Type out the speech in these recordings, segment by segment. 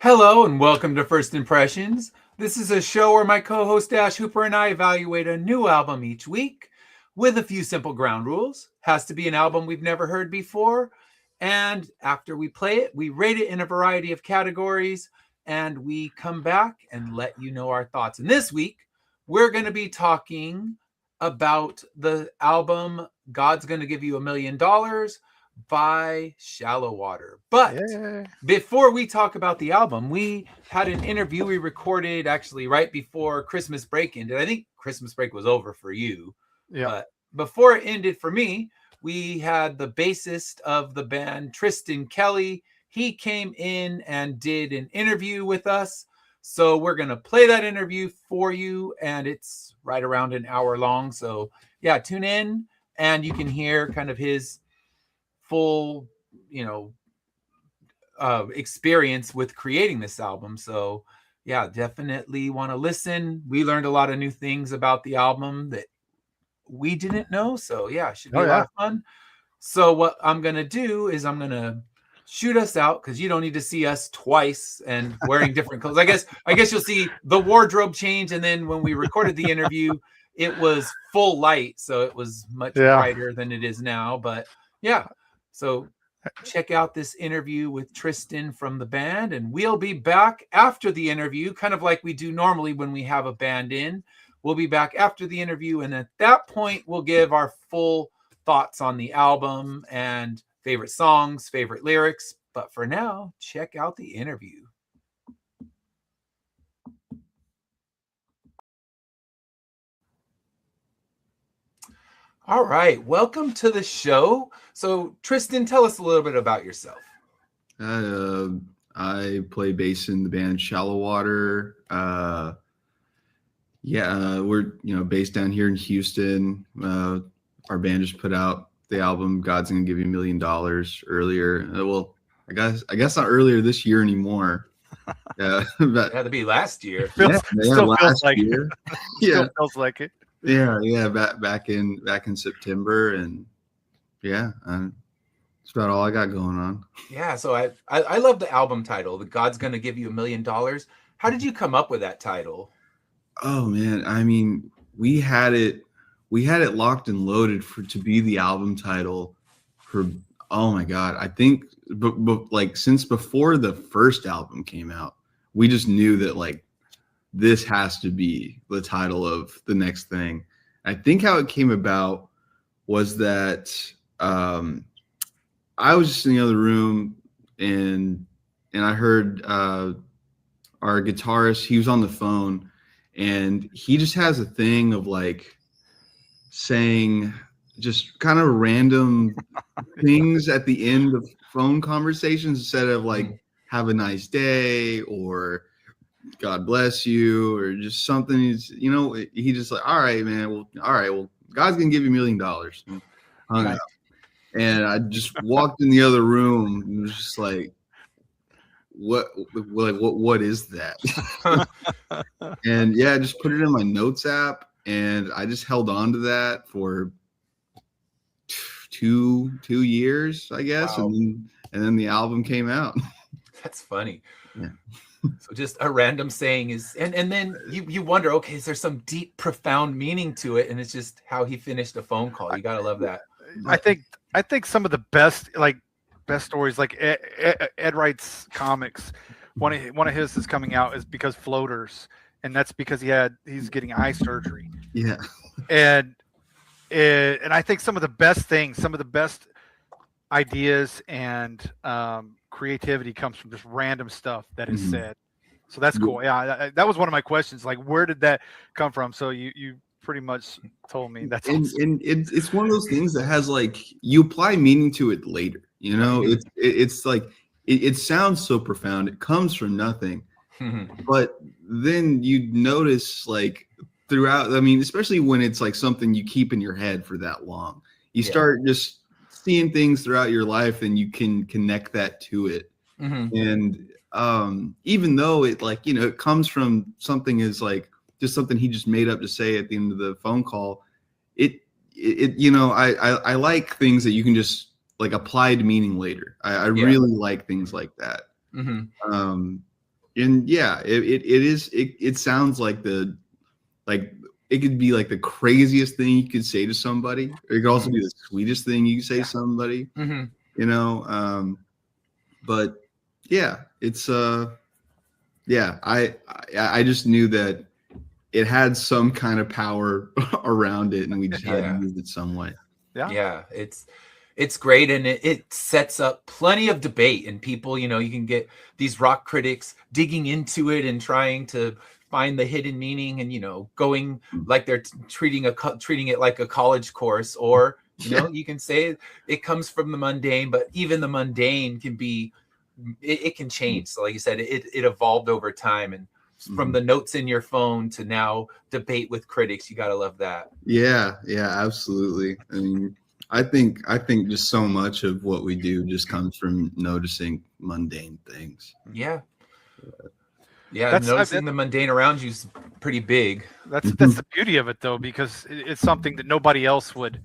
Hello and welcome to First Impressions. This is a show where my co-host Ash Hooper and I evaluate a new album each week with a few simple ground rules. Has to be an album we've never heard before. And after we play it, we rate it in a variety of categories and we come back and let you know our thoughts. And this week, we're going to be talking about the album God's Gonna Give You $1,000,000 by Shallowater. But before we talk about the album, we had an interview we recorded actually right before Christmas break ended. I think Christmas break was over for you. Yeah. But before it ended for me, we had the bassist of the band, Tristan Kelly. He came in and did an interview with us. So we're going to play that interview for you, and it's right around an hour long. So yeah, tune in and you can hear kind of his full, experience with creating this album. So yeah, definitely want to listen. We learned a lot of new things about the album that we didn't know. So yeah, it should be a lot of fun. So what I'm going to do is I'm going to shoot us out because you don't need to see us twice and wearing different clothes. I guess you'll see the wardrobe change. And then when we recorded the interview, it was full light. So it was much brighter than it is now. But yeah, so check out this interview with Tristan from the band, and we'll be back after the interview, kind of like we do normally when we have a band in. We'll be back after the interview, and at that point, we'll give our full thoughts on the album and favorite songs, favorite lyrics. But for now, check out the interview. All right, welcome to the show. So, Tristan, tell us a little bit about yourself. I play bass in the band Shallowater. We're based down here in Houston. Our band just put out the album "God's Gonna Give You $1,000,000" earlier. Well, I guess not earlier this year anymore. But it had to be last year. Still feels like it. Yeah, still feels like it. Yeah. Back in September, and that's about all I got going on. Yeah, so I love the album title, "The God's Gonna Give You $1,000,000." How did you come up with that title? Oh man, I mean, we had it locked and loaded to be the album title for, oh my God, I think but like since before the first album came out, we just knew that like this has to be the title of the next thing. I think how it came about was that I was just in the other room and I heard our guitarist, he was on the phone, and he just has a thing of like saying just kind of random things at the end of phone conversations instead of like "have a nice day" or "God bless you" or just something. He just like, all right, man. Well, God's gonna give you $1,000,000. And hung up. And I just walked in the other room and was just like, what is that? And yeah, I just put it in my notes app, and I just held on to that for two years, I guess. Wow. And then the album came out. That's funny. Yeah. So just a random saying is, and then you wonder, okay, is there some deep, profound meaning to it? And it's just how he finished a phone call. You gotta love that. I think some of the best stories, like Ed Wright's comics, one of his is coming out is because Floaters, and that's because he's getting eye surgery. Yeah. And I think some of the best ideas and creativity comes from just random stuff that is said. So that's cool. Yeah, that was one of my questions. Like, where did that come from? So you pretty much told me. That's awesome. And it's one of those things that has like, you apply meaning to it later. It's like it sounds so profound. It comes from nothing, but then you notice like throughout. I mean, especially when it's like something you keep in your head for that long, you start just seeing things throughout your life, and you can connect that to it. And even though it like it comes from something is like just something he just made up to say at the end of the phone call, I like things that you can just like applied meaning later. I really like things like that. And yeah, it sounds like it could be like the craziest thing you could say to somebody. Or it could also be the sweetest thing you could say to somebody, you know. But yeah, it's yeah, I just knew that it had some kind of power around it, and we just had to use it some way. Yeah, it's great, and it sets up plenty of debate, and people, you can get these rock critics digging into it and trying to find the hidden meaning, and going like they're treating it like a college course, or you can say it comes from the mundane, but even the mundane can be it can change. So like you said, it evolved over time, and from the notes in your phone to now debate with critics. You gotta love that. Yeah, absolutely. I mean, I think just so much of what we do just comes from noticing mundane things. Yeah, noticing the mundane around you is pretty big. That's the beauty of it, though, because it's something that nobody else would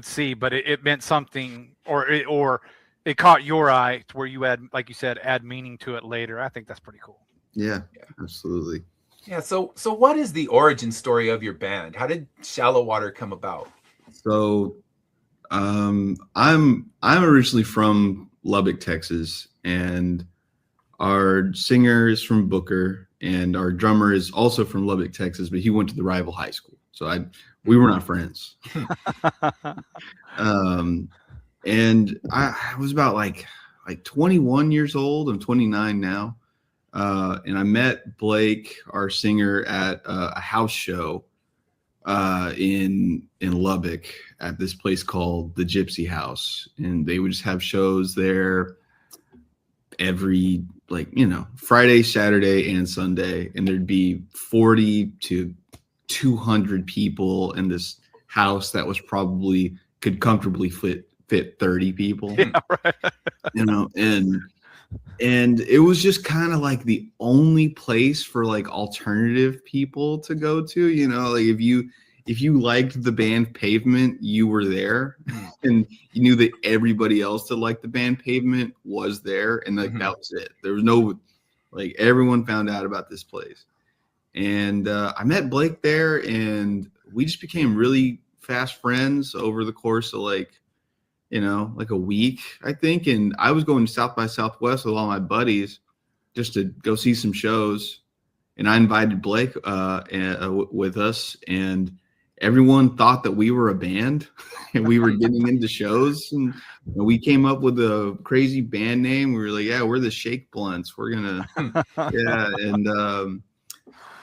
see, but it meant something, or it caught your eye to where you had, like you said, add meaning to it later. I think that's pretty cool. Yeah, absolutely. Yeah. So what is the origin story of your band? How did Shallowater come about? So, I'm originally from Lubbock, Texas, and our singer is from Booker, and our drummer is also from Lubbock, Texas, but he went to the rival high school. So we were not friends. And I was about like 21 years old. I'm 29 now. And I met Blake, our singer, at a house show in Lubbock at this place called the Gypsy House. And they would just have shows there every, Friday, Saturday, and Sunday. And there'd be 40 to 200 people in this house that was probably could comfortably fit 30 people. Yeah, right. And it was just kind of like the only place for like alternative people to go to, like if you liked the band Pavement, you were there, and you knew that everybody else that liked the band Pavement was there, and like that was it. There was no, like, everyone found out about this place. And I met Blake there, and we just became really fast friends over the course of like a week, I think. And I was going to South by Southwest with all my buddies just to go see some shows. And I invited Blake with us, and everyone thought that we were a band and we were getting into shows. And we came up with a crazy band name. We were like, yeah, we're the Shake Blunts. We're going to, yeah.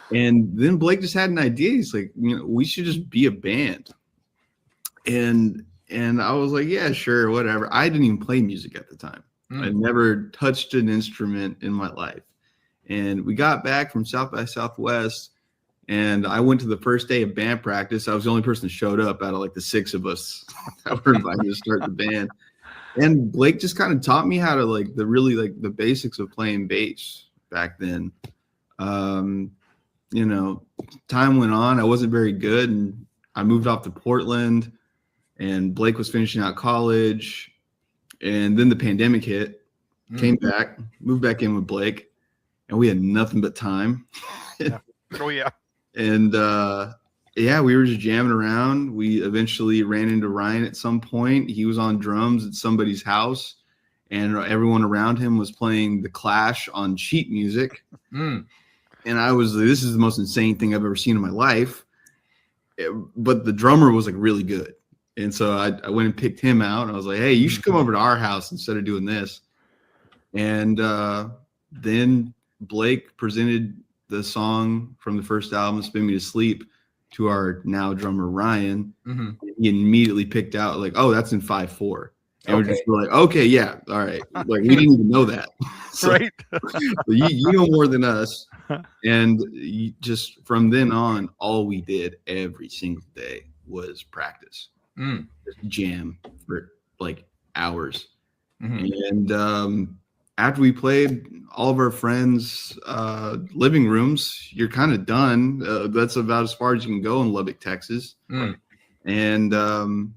And then Blake just had an idea. He's like, we should just be a band. And I was like, yeah, sure, whatever. I didn't even play music at the time. I never touched an instrument in my life. And we got back from South by Southwest, and I went to the first day of band practice. I was the only person that showed up out of like the 6 of us that were invited to start the band. And Blake just kind of taught me how to the basics of playing bass back then. Time went on. I wasn't very good, and I moved off to Portland, and Blake was finishing out college, and then the pandemic hit. Came back, moved back in with Blake, and we had nothing but time. Yeah. Oh yeah. And we were just jamming around. We eventually ran into Ryan at some point. He was on drums at somebody's house, and everyone around him was playing The Clash on sheet music. And I was like, this is the most insane thing I've ever seen in my life. But the drummer was like really good. And so I went and picked him out, and I was like, hey, you should come over to our house instead of doing this. And then Blake presented the song from the first album, Spin Me to Sleep, to our now drummer, Ryan. He immediately picked out like, oh, that's in 5/4. And we're just like, okay, yeah, all right. Like, we didn't even know that. So, right. you know more than us. And just from then on, all we did every single day was practice. Just jam for like hours. And after we played all of our friends' living rooms, you're kind of done. That's about as far as you can go in Lubbock, Texas. And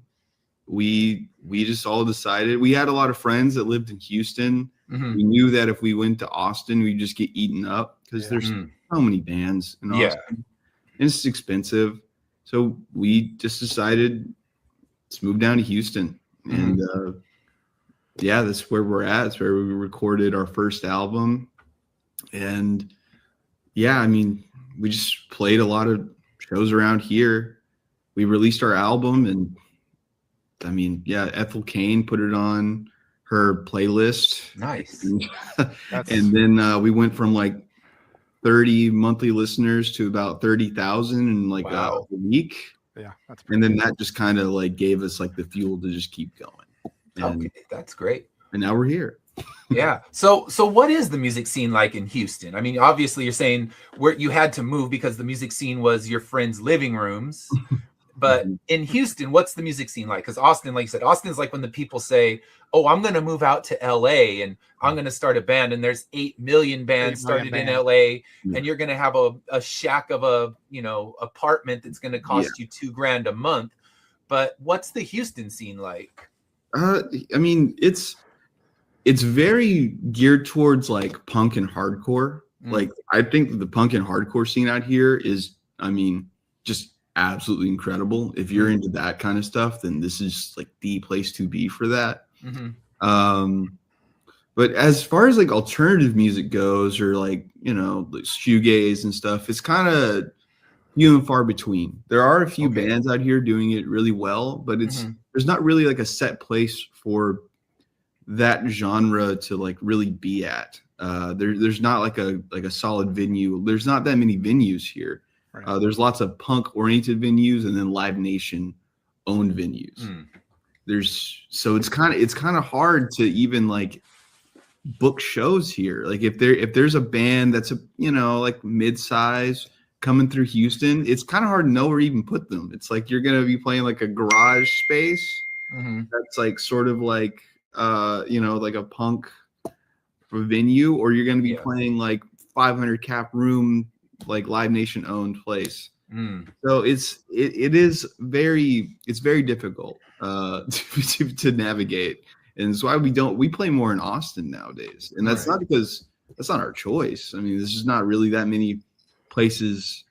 we just all decided. We had a lot of friends that lived in Houston We knew that if we went to Austin, we'd just get eaten up because there's so many bands in Austin, and it's expensive. So we just decided let's move down to Houston, and that's where we're at. It's where we recorded our first album, and I mean, we just played a lot of shows around here. We released our album, and I mean, Ethel Kane put it on her playlist. Nice. And then we went from like 30 monthly listeners to about 30,000 in like a week. Yeah, and then that just kind of like gave us like the fuel to just keep going. And, okay, that's great. And now we're here. Yeah. So what is the music scene like in Houston? I mean, obviously you're saying where you had to move because the music scene was your friends' living rooms. But in Houston, what's the music scene like? Because Austin, like you said, Austin's like when the people say, "Oh, I'm going to move out to LA and I'm going to start a band," and there's 8 million bands started in LA, and you're going to have a shack of a apartment that's going to cost you $2,000 a month. But what's the Houston scene like? I mean, it's very geared towards like punk and hardcore. Like I think the punk and hardcore scene out here is, I mean, just absolutely incredible. If you're into that kind of stuff, then this is like the place to be for that. But as far as like alternative music goes, or like like shoegaze and stuff, it's kind of few and far between. There are a few bands out here doing it really well, but there's not really like a set place for that genre to like really be at. There's not like a solid venue. There's not that many venues here. Right. There's lots of punk-oriented venues and then Live Nation-owned venues. So it's kind of hard to even like book shows here. Like if there's a band that's like mid-size coming through Houston, it's kind of hard to know where to even put them. It's like you're gonna be playing like a garage space that's like sort of like like a punk venue, or you're gonna be playing like 500 cap room, like Live Nation owned place. So it is very difficult to navigate, and that's why we play more in Austin nowadays. And that's not because that's not our choice. I mean, there's just not really that many places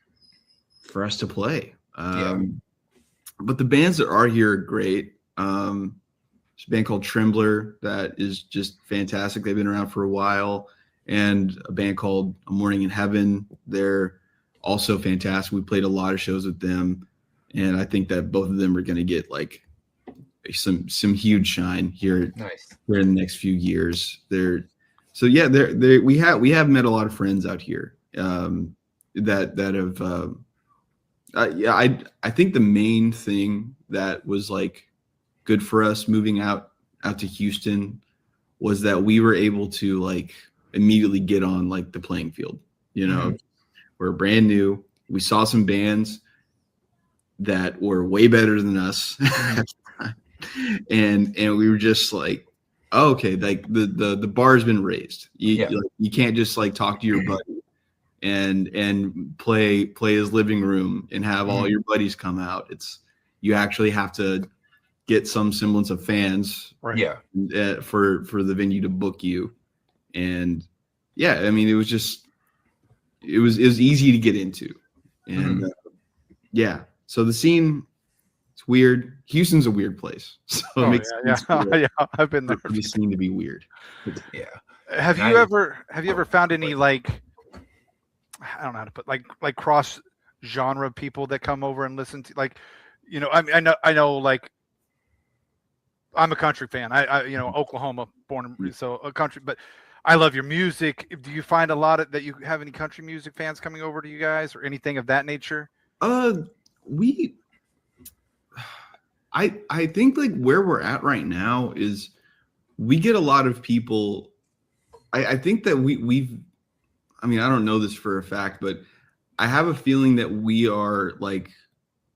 for us to play. But the bands that are here are great. There's a band called Trembler that is just fantastic. They've been around for a while. And a band called A Morning in Heaven. They're also fantastic. We played a lot of shows with them, and I think that both of them are going to get like some huge shine here in the next few years. We have met a lot of friends out here that have. I think the main thing that was like good for us moving out to Houston was that we were able to like immediately get on like the playing field. We're brand new. We saw some bands that were way better than us. and we were just like, oh, okay, like the bar's been raised. You can't just like talk to your buddy and play his living room and have all your buddies come out. You actually have to get some semblance of fans for the venue to book you. And I mean, it was easy to get into. And so the scene, it's weird. Houston's a weird place. So it makes sense I've been there. For the scene to be weird. Have you ever found any like, I don't know how to put like cross genre people that come over and listen to, like, I know like I'm a country fan. I Oklahoma born and raised, so a country, but I love your music. Do you find a lot that you have any country music fans coming over to you guys or anything of that nature? I think like where we're at right now is we get a lot of people. I think that I mean, I don't know this for a fact, but I have a feeling that we are like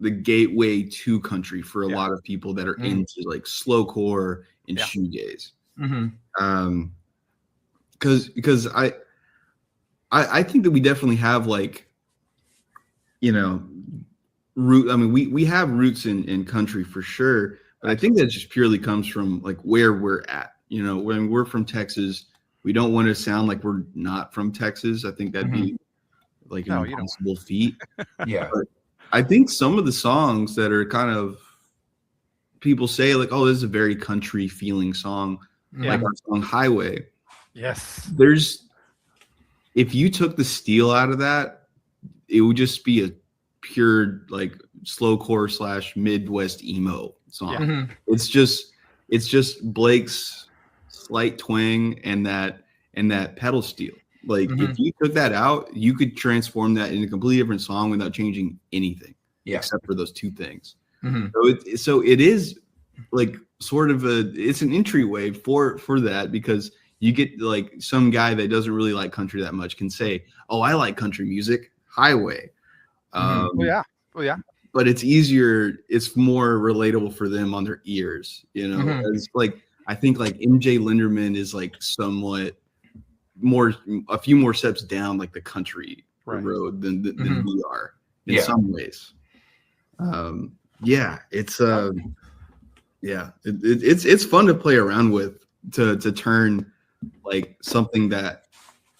the gateway to country for a lot of people that are into like slowcore and shoegaze. Because I think that we definitely have like, root. I mean, we have roots in country for sure, but I think that just purely comes from like where we're at. When we're from Texas, we don't want to sound like we're not from Texas. I think that'd be like an impossible feat. Yeah. But I think some of the songs that are kind of, people say like, oh, this is a very country feeling song, like our song Highway. Yes. If you took the steel out of that, it would just be a pure like slowcore / Midwest emo song. Yeah. It's just Blake's slight twang and that pedal steel. Like if you took that out, you could transform that into a completely different song without changing anything, except for those two things. So it is like sort of it's an entryway for that, because you get like some guy that doesn't really like country that much can say, oh, I like country music, Highway. Oh yeah. But it's easier, it's more relatable for them on their ears, you know. It's like, I think like MJ Linderman is like somewhat more, a few more steps down like the country road than we are in some ways. It's fun to play around with, to turn like something that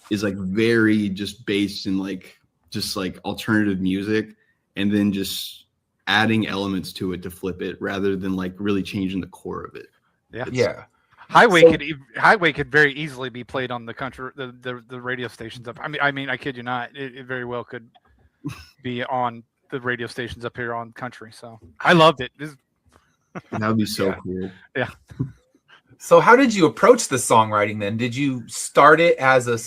is like very just based in like just like alternative music, and then just adding elements to it to flip it, rather than like really changing the core of it. Highway could very easily be played on the country, the radio stations up. I mean, I kid you not, it very well could be on the radio stations up here on country. So I loved it. That would be so cool. Yeah. So how did you approach the songwriting then? Did you start it as a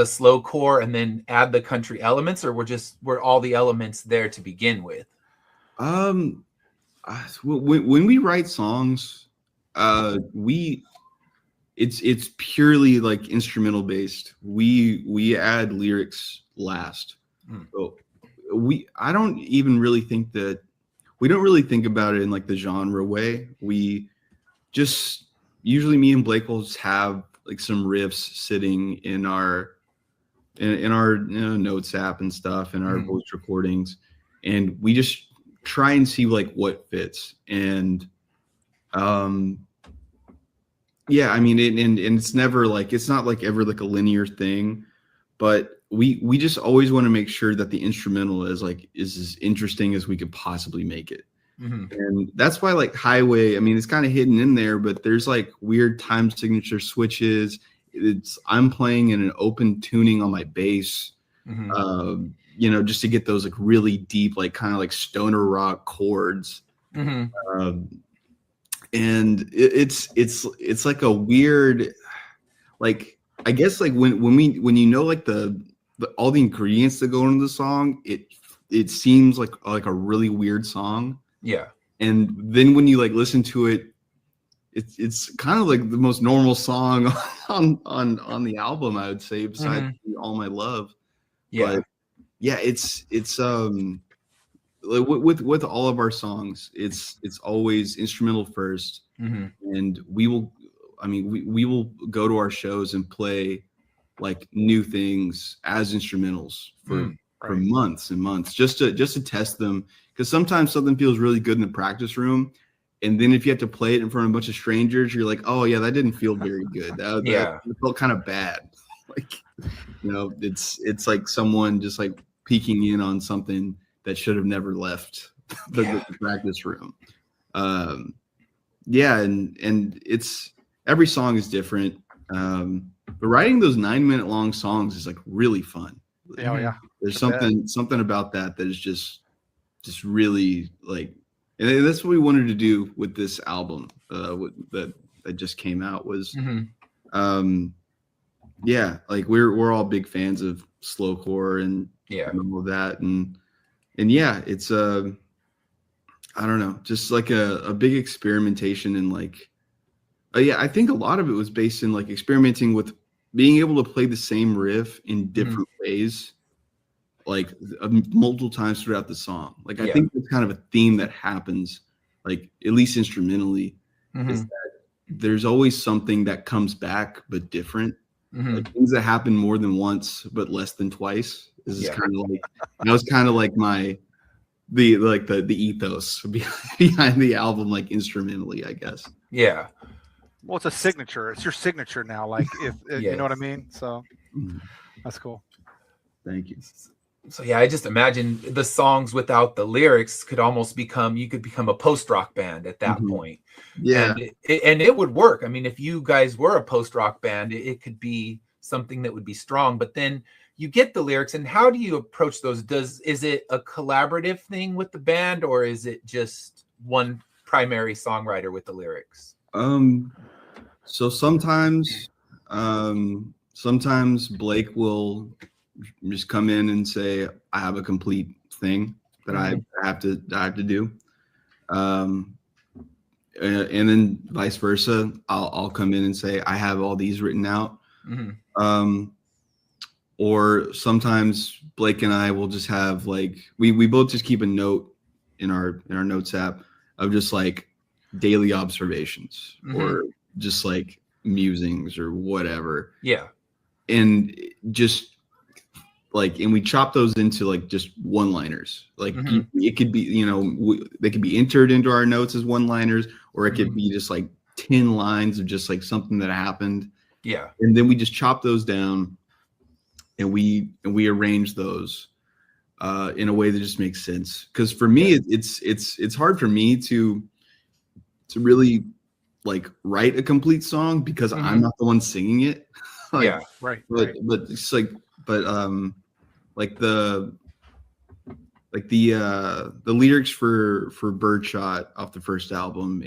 slow core and then add the country elements, or were all the elements there to begin with? When we write songs, it's purely like instrumental based. We add lyrics last. So I don't even really think that, we don't really think about it in like the genre way. We just, usually me and Blake will just have like some riffs sitting in our notes app and stuff, in our voice recordings, and we just try and see like what fits. And I mean, and it's never like, it's not like ever like a linear thing, but we just always want to make sure that the instrumental is as interesting as we could possibly make it. And that's why like Highway, I mean, it's kind of hidden in there, but there's like weird time signature switches. I'm playing in an open tuning on my bass, just to get those like really deep, like kind of like stoner rock chords. And it's like a weird, like, I guess like when you know like the all the ingredients that go into the song, it seems like a really weird song. Yeah. And then when you like listen to it, it's kind of like the most normal song on the album, I would say, besides All My Love. Yeah. But yeah, it's with all of our songs, it's always instrumental first. And we will go to our shows and play like new things as instrumentals for months and months, just to test them, because sometimes something feels really good in the practice room, and then if you have to play it in front of a bunch of strangers, you're like, oh yeah, that didn't feel very good. That felt kind of bad. Like, it's like someone just like peeking in on something that should have never left the practice room. And it's, every song is different. But writing those 9-minute long songs is like really fun. There's something about that is just really like, and that's what we wanted to do with this album that just came out was, like we're all big fans of slowcore and all of that, and it's I don't know, just like a big experimentation, and like I think a lot of it was based in like experimenting with being able to play the same riff in different ways, like multiple times throughout the song. Like I think it's kind of a theme that happens, like at least instrumentally, is that there's always something that comes back but different. Like things that happen more than once but less than twice. This is kind of like, that was kind of like the ethos behind the album, like instrumentally, I guess. Yeah. Well, it's a signature. It's your signature now. Like if you know what I mean. So that's cool. Thank you. So yeah, I just imagine the songs without the lyrics could almost become, you could become a post-rock band at that point. Yeah. And it would work. I mean, if you guys were a post-rock band, it could be something that would be strong. But then you get the lyrics, and how do you approach those? Is it a collaborative thing with the band, or is it just one primary songwriter with the lyrics? So sometimes Blake will just come in and say, I have a complete thing that I have to do. And then vice versa, I'll come in and say, I have all these written out. Or sometimes Blake and I will just have like, we both just keep a note in our notes app of just like daily observations or just like musings or whatever. Yeah. And just like, and we chop those into like just one-liners. Like it could be, they could be entered into our notes as one-liners, or it could be just like 10 lines of just like something that happened. Yeah. And then we just chop those down and we arrange those in a way that just makes sense. Because for me, it's hard for me to really like write a complete song because I'm not the one singing it. Like, yeah, right. But it's like, like the lyrics for Birdshot off the first album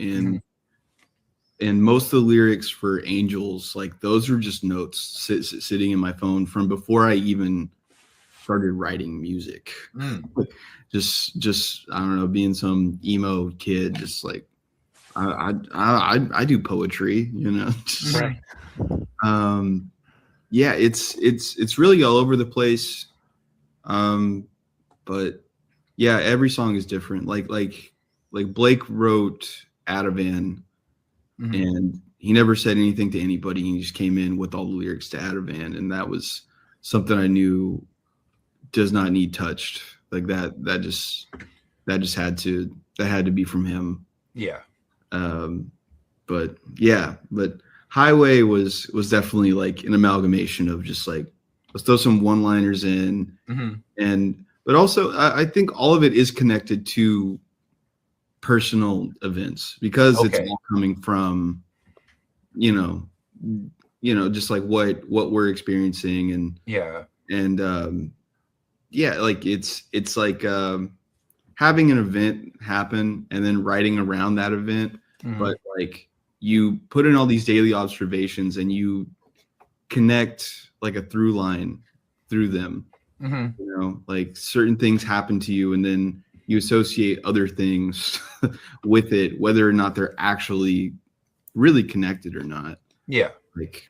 and most of the lyrics for Angels, like those are just notes sitting in my phone from before I even started writing music. Just I don't know, being some emo kid, just like I do poetry, just, right. Yeah, it's really all over the place. But yeah, every song is different. Like Blake wrote Ativan and he never said anything to anybody. He just came in with all the lyrics to Ativan, and that was something I knew does not need touched. Like that had to be from him. Yeah. But Highway was definitely like an amalgamation of just like, let's throw some one-liners in, but also I think all of it is connected to personal events because it's all coming from, just like what we're experiencing and like it's like having an event happen and then writing around that event, but like you put in all these daily observations and you connect like a through line through them. Like certain things happen to you and then you associate other things with it, whether or not they're actually really connected or not. Yeah. Like,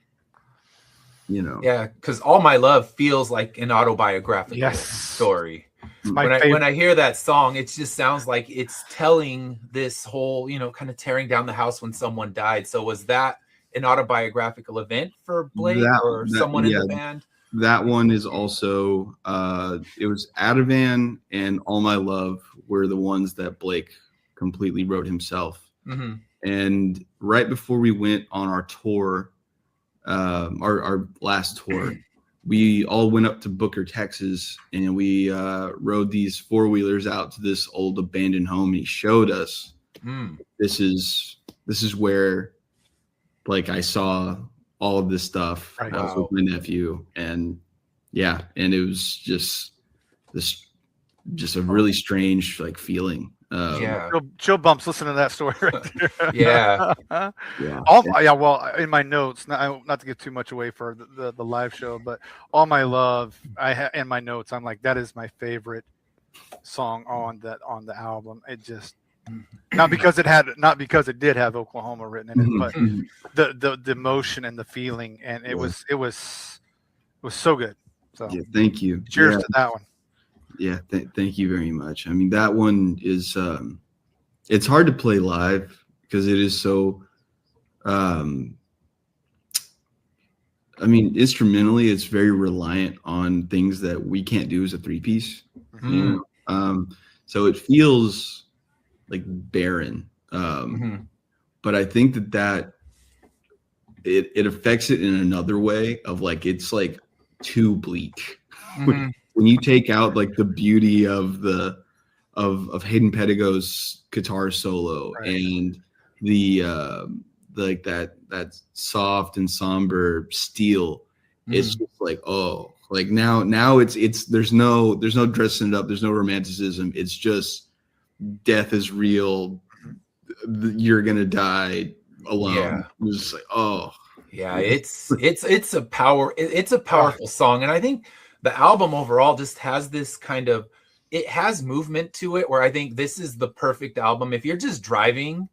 Yeah, because All My Love feels like an autobiographical story. When I hear that song, it just sounds like it's telling this whole, kind of tearing down the house when someone died. So was that an autobiographical event for Blake or someone in the band? That one is also, it was Ativan and All My Love were the ones that Blake completely wrote himself. And right before we went on our tour, our last tour, we all went up to Booker, Texas, and we rode these four-wheelers out to this old abandoned home. And he showed us, this is where, like, I saw all of this stuff. I was with my nephew, and and it was just a really strange like feeling. Chill bumps. Listen to that story right there. Well, in my notes, not to give too much away for the live show, but All My Love, in my notes, I'm like, that is my favorite song on the album. It just not because it did have Oklahoma written in it, but the emotion and the feeling, and it was so good. So thank you. Cheers to that one. Yeah, thank you very much. I mean, that one is it's hard to play live because it is so instrumentally it's very reliant on things that we can't do as a three-piece. So it feels like barren. But I think that it affects it in another way of like it's like too bleak. Mhm. When you take out like the beauty of the of Hayden Pettigo's guitar solo and the like that soft and somber steel, it's just like, oh, like now it's there's no dressing it up, there's no romanticism, it's just death is real, you're gonna die alone. Yeah. It's just like, oh yeah, it's a powerful song, and I think the album overall just has this kind of, it has movement to it, where I think this is the perfect album if you're just driving.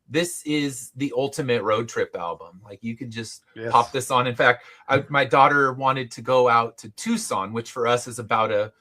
This is the ultimate road trip album. Like, you can just pop this on. In fact, my daughter wanted to go out to Tucson, which for us is about a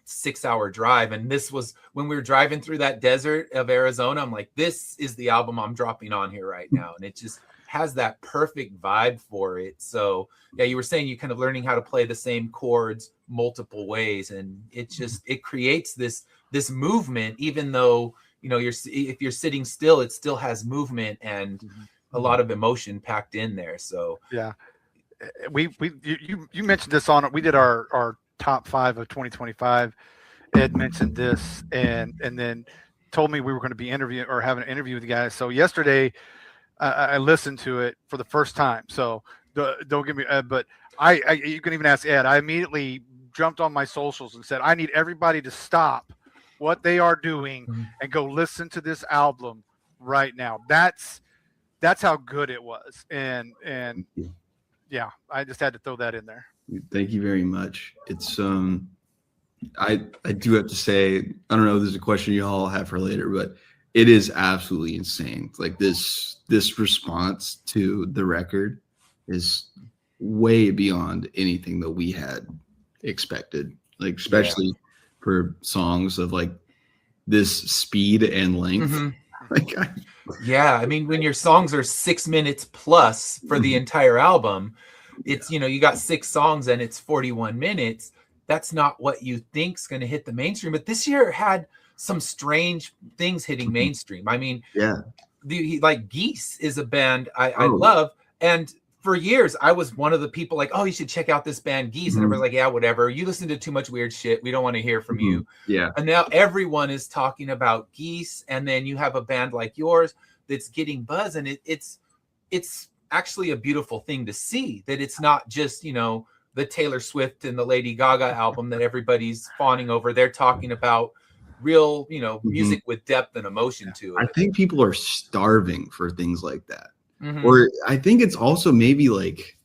6-hour drive. And this was when we were driving through that desert of Arizona. I'm like, this is the album I'm dropping on here right now. And it just has that perfect vibe for it. So yeah, you were saying you kind of learning how to play the same chords multiple ways. And it just, it creates this movement, even though, you know, if you're sitting still, it still has movement and a lot of emotion packed in there. So yeah, you mentioned this on it. We did our top 5 of 2025. Ed mentioned this and then told me we were going to be having an interview with the guys. So yesterday I listened to it for the first time. So don't get me, but you can even ask Ed. I immediately jumped on my socials and said, I need everybody to stop what they are doing and go listen to this album right now. That's how good it was. And yeah, I just had to throw that in there. Thank you very much. It's I do have to say, I don't know if there's a question you all have for later, but it is absolutely insane. Like this response to the record is way beyond anything that we had expected. Like, especially for songs of like this speed and length. Like, I mean, when your songs are 6 minutes plus for the entire album, it's, you know, you got 6 songs and it's 41 minutes. That's not what you think's going to hit the mainstream. But this year had some strange things hitting mainstream. I mean, like Geese is a band I love. And for years, I was one of the people like, oh, you should check out this band Geese. And everybody's like, yeah, whatever. You listen to too much weird shit. We don't want to hear from you. Yeah. And now everyone is talking about Geese. And then you have a band like yours that's getting buzz. And it's actually a beautiful thing to see, that it's not just, you know, the Taylor Swift and the Lady Gaga album that everybody's fawning over. They're talking about real, you know, music with depth and emotion to it. I think people are starving for things like that. Or I think it's also maybe like,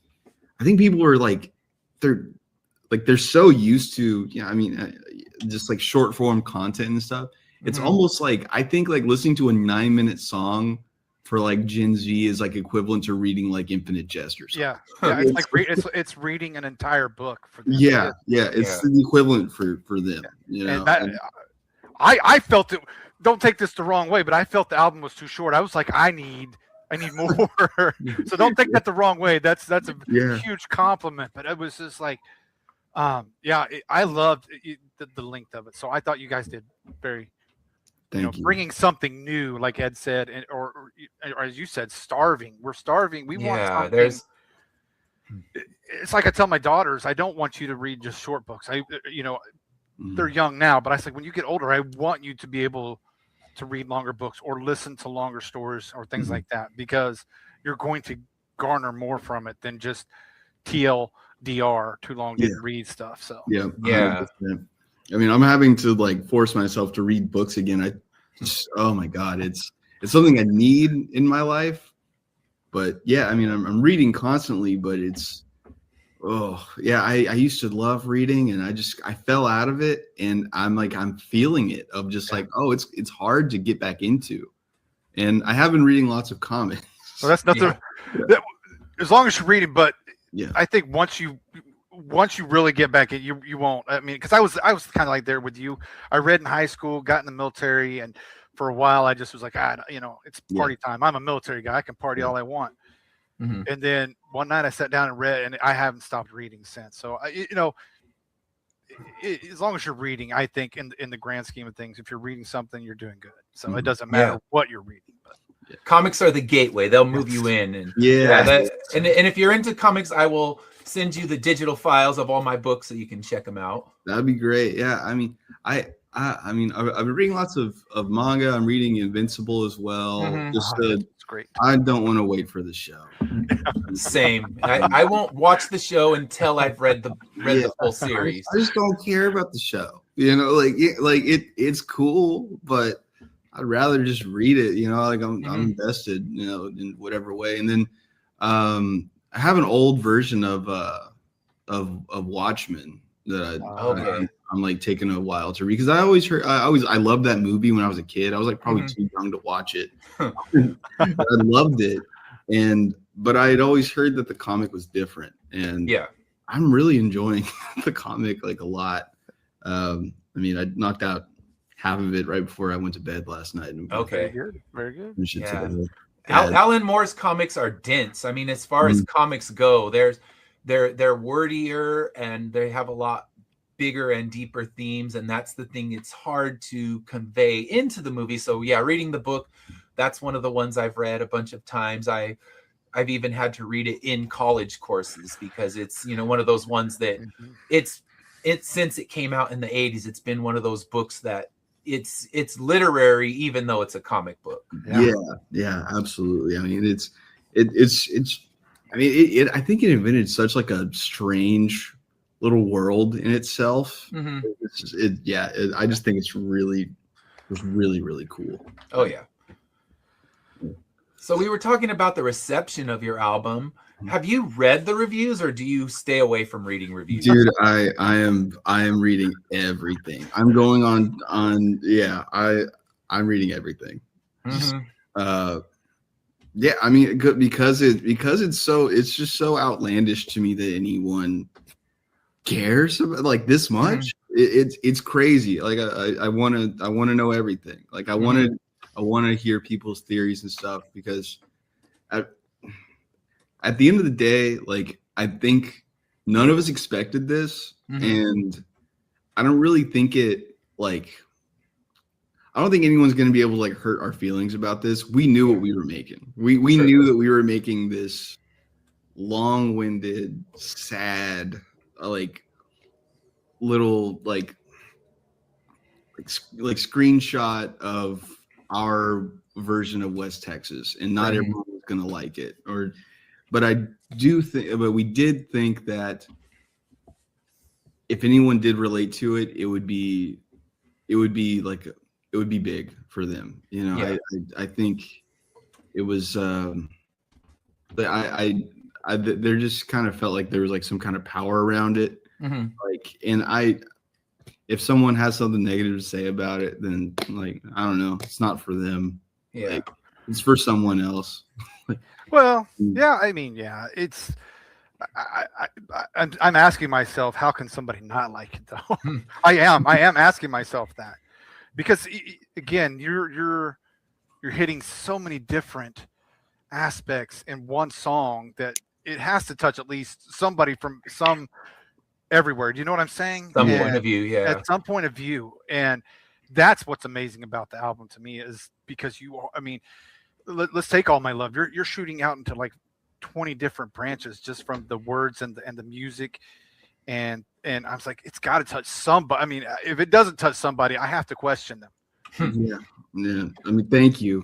I think people are like, they're so used to, I mean, just like short form content and stuff. It's almost like, I think like listening to a 9-minute song for like Gen Z is like equivalent to reading like Infinite Jest or something. Yeah. It's like it's reading an entire book for them. It's the equivalent for them. You know, and I felt it. Don't take this the wrong way, but I felt the album was too short. I was like, I need more. So don't take that the wrong way. That's a huge compliment. But it was just like, I loved the length of it. So I thought you guys did very. Thank you. Bringing something new, like Ed said, or as you said, starving. We're starving. We want something. It's like I tell my daughters, I don't want you to read just short books. They're young now, but I say when you get older, I want you to be able to read longer books or listen to longer stories or things like that, because you're going to garner more from it than just TLDR, too long didn't read stuff. So yeah. I mean, I'm having to like force myself to read books again. Oh my God, it's something I need in my life. But yeah, I mean, I'm reading constantly, but I used to love reading, and I fell out of it, and I'm feeling it of just like, oh, it's hard to get back into. And I have been reading lots of comics. Well, that's nothing. As long as you're reading, but I think once you really get back in, you won't. I mean, because I was kind of like there with you. I read in high school, got in the military, and for a while I just was like, it's party time. I'm a military guy. I can party all I want. And then one night I sat down and read, and I haven't stopped reading since. So as long as you're reading, I think in the grand scheme of things, if you're reading something, you're doing good. So it doesn't matter what you're reading. But. Comics are the gateway. They'll move you in. And and if you're into comics, I will send you the digital files of all my books so you can check them out. That'd be great. Yeah. I mean, I've been reading lots of manga. I'm reading Invincible as well. It's great. I don't want to wait for the show. Same. I won't watch the show until I've read the full series. I just don't care about the show. It's cool, but I'd rather just read it. I'm invested. In whatever way. And then I have an old version of Watchmen that I'm like taking a while to read, because I loved that movie when I was a kid. I was like probably too young to watch it. I loved it, but I had always heard that the comic was different, and I'm really enjoying the comic like a lot. I knocked out half of it right before I went to bed last night. Very good. Yeah. Alan Moore's comics are dense. I mean, as far as comics go, they're wordier, and they have a lot bigger and deeper themes, and that's the thing. It's hard to convey into the movie. So reading the book, that's one of the ones I've read a bunch of times. I've even had to read it in college courses, because it's one of those ones that it's since it came out in the 80s, it's been one of those books that it's literary, even though it's a comic book. Yeah, absolutely. I mean, I think it invented such like a strange little world in itself. I just think it was really, really cool. Oh yeah. So we were talking about the reception of your album. Have you read the reviews, or do you stay away from reading reviews? Dude, I am reading everything. I'm going on. I'm reading everything. I mean, because it's just so outlandish to me that anyone cares about like this much. It's crazy. Like I want to know everything. Like I want to hear people's theories and stuff, because at the end of the day, like I think none of us expected this, and I don't really think I don't think anyone's going to be able to like hurt our feelings about this. We knew what we were making. We knew that we were making this long-winded, sad, like little like screenshot of our version of West Texas, and not everyone was going to like it. But we did think that if anyone did relate to it, it would be big for them. I think it was, there just kind of felt like there was like some kind of power around it. If someone has something negative to say about it, then like, I don't know, it's not for them. Like, it's for someone else. Well, yeah, I mean, yeah, it's, I'm asking myself, how can somebody not like it though? I am asking myself that, because again, you're hitting so many different aspects in one song that it has to touch at least somebody from some everywhere. Do you know what I'm saying? Point of view, at some point of view. And that's what's amazing about the album to me, is because let's take All My Love. You're shooting out into like 20 different branches just from the words and the music, and I was like, it's got to touch somebody. I mean, if it doesn't touch somebody, I have to question them. Yeah. I mean, thank you.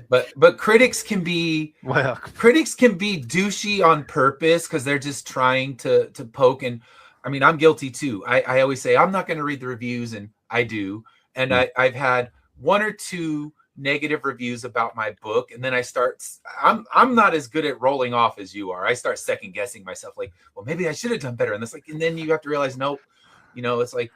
but critics can be douchey on purpose, because they're just trying to poke. And I mean, I'm guilty too. I always say I'm not going to read the reviews, and I do. And I've had one or two negative reviews about my book, and then I'm not as good at rolling off as you are. I start second guessing myself, like, well, maybe I should have done better. And that's like, and then you have to realize, nope, it's like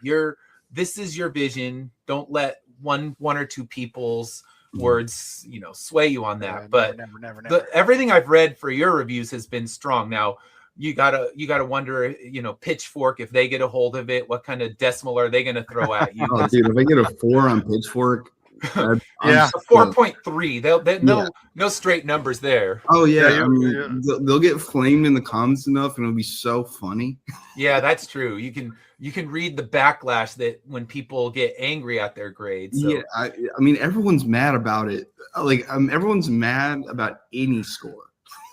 this is your vision. Don't let one or two people's words, sway you on that. Never. Everything I've read for your reviews has been strong. Now you gotta wonder, Pitchfork, if they get a hold of it, what kind of decimal are they going to throw at you? Oh, dude, if I get a 4 on Pitchfork, Yeah. 4.3. They Yeah. no straight numbers there. Oh yeah, Yeah, I mean, they'll get flamed in the comments enough, and it'll be so funny. Yeah, that's true. You can read the backlash that when people get angry at their grades. So. Yeah, I mean, everyone's mad about it. Like, everyone's mad about any score.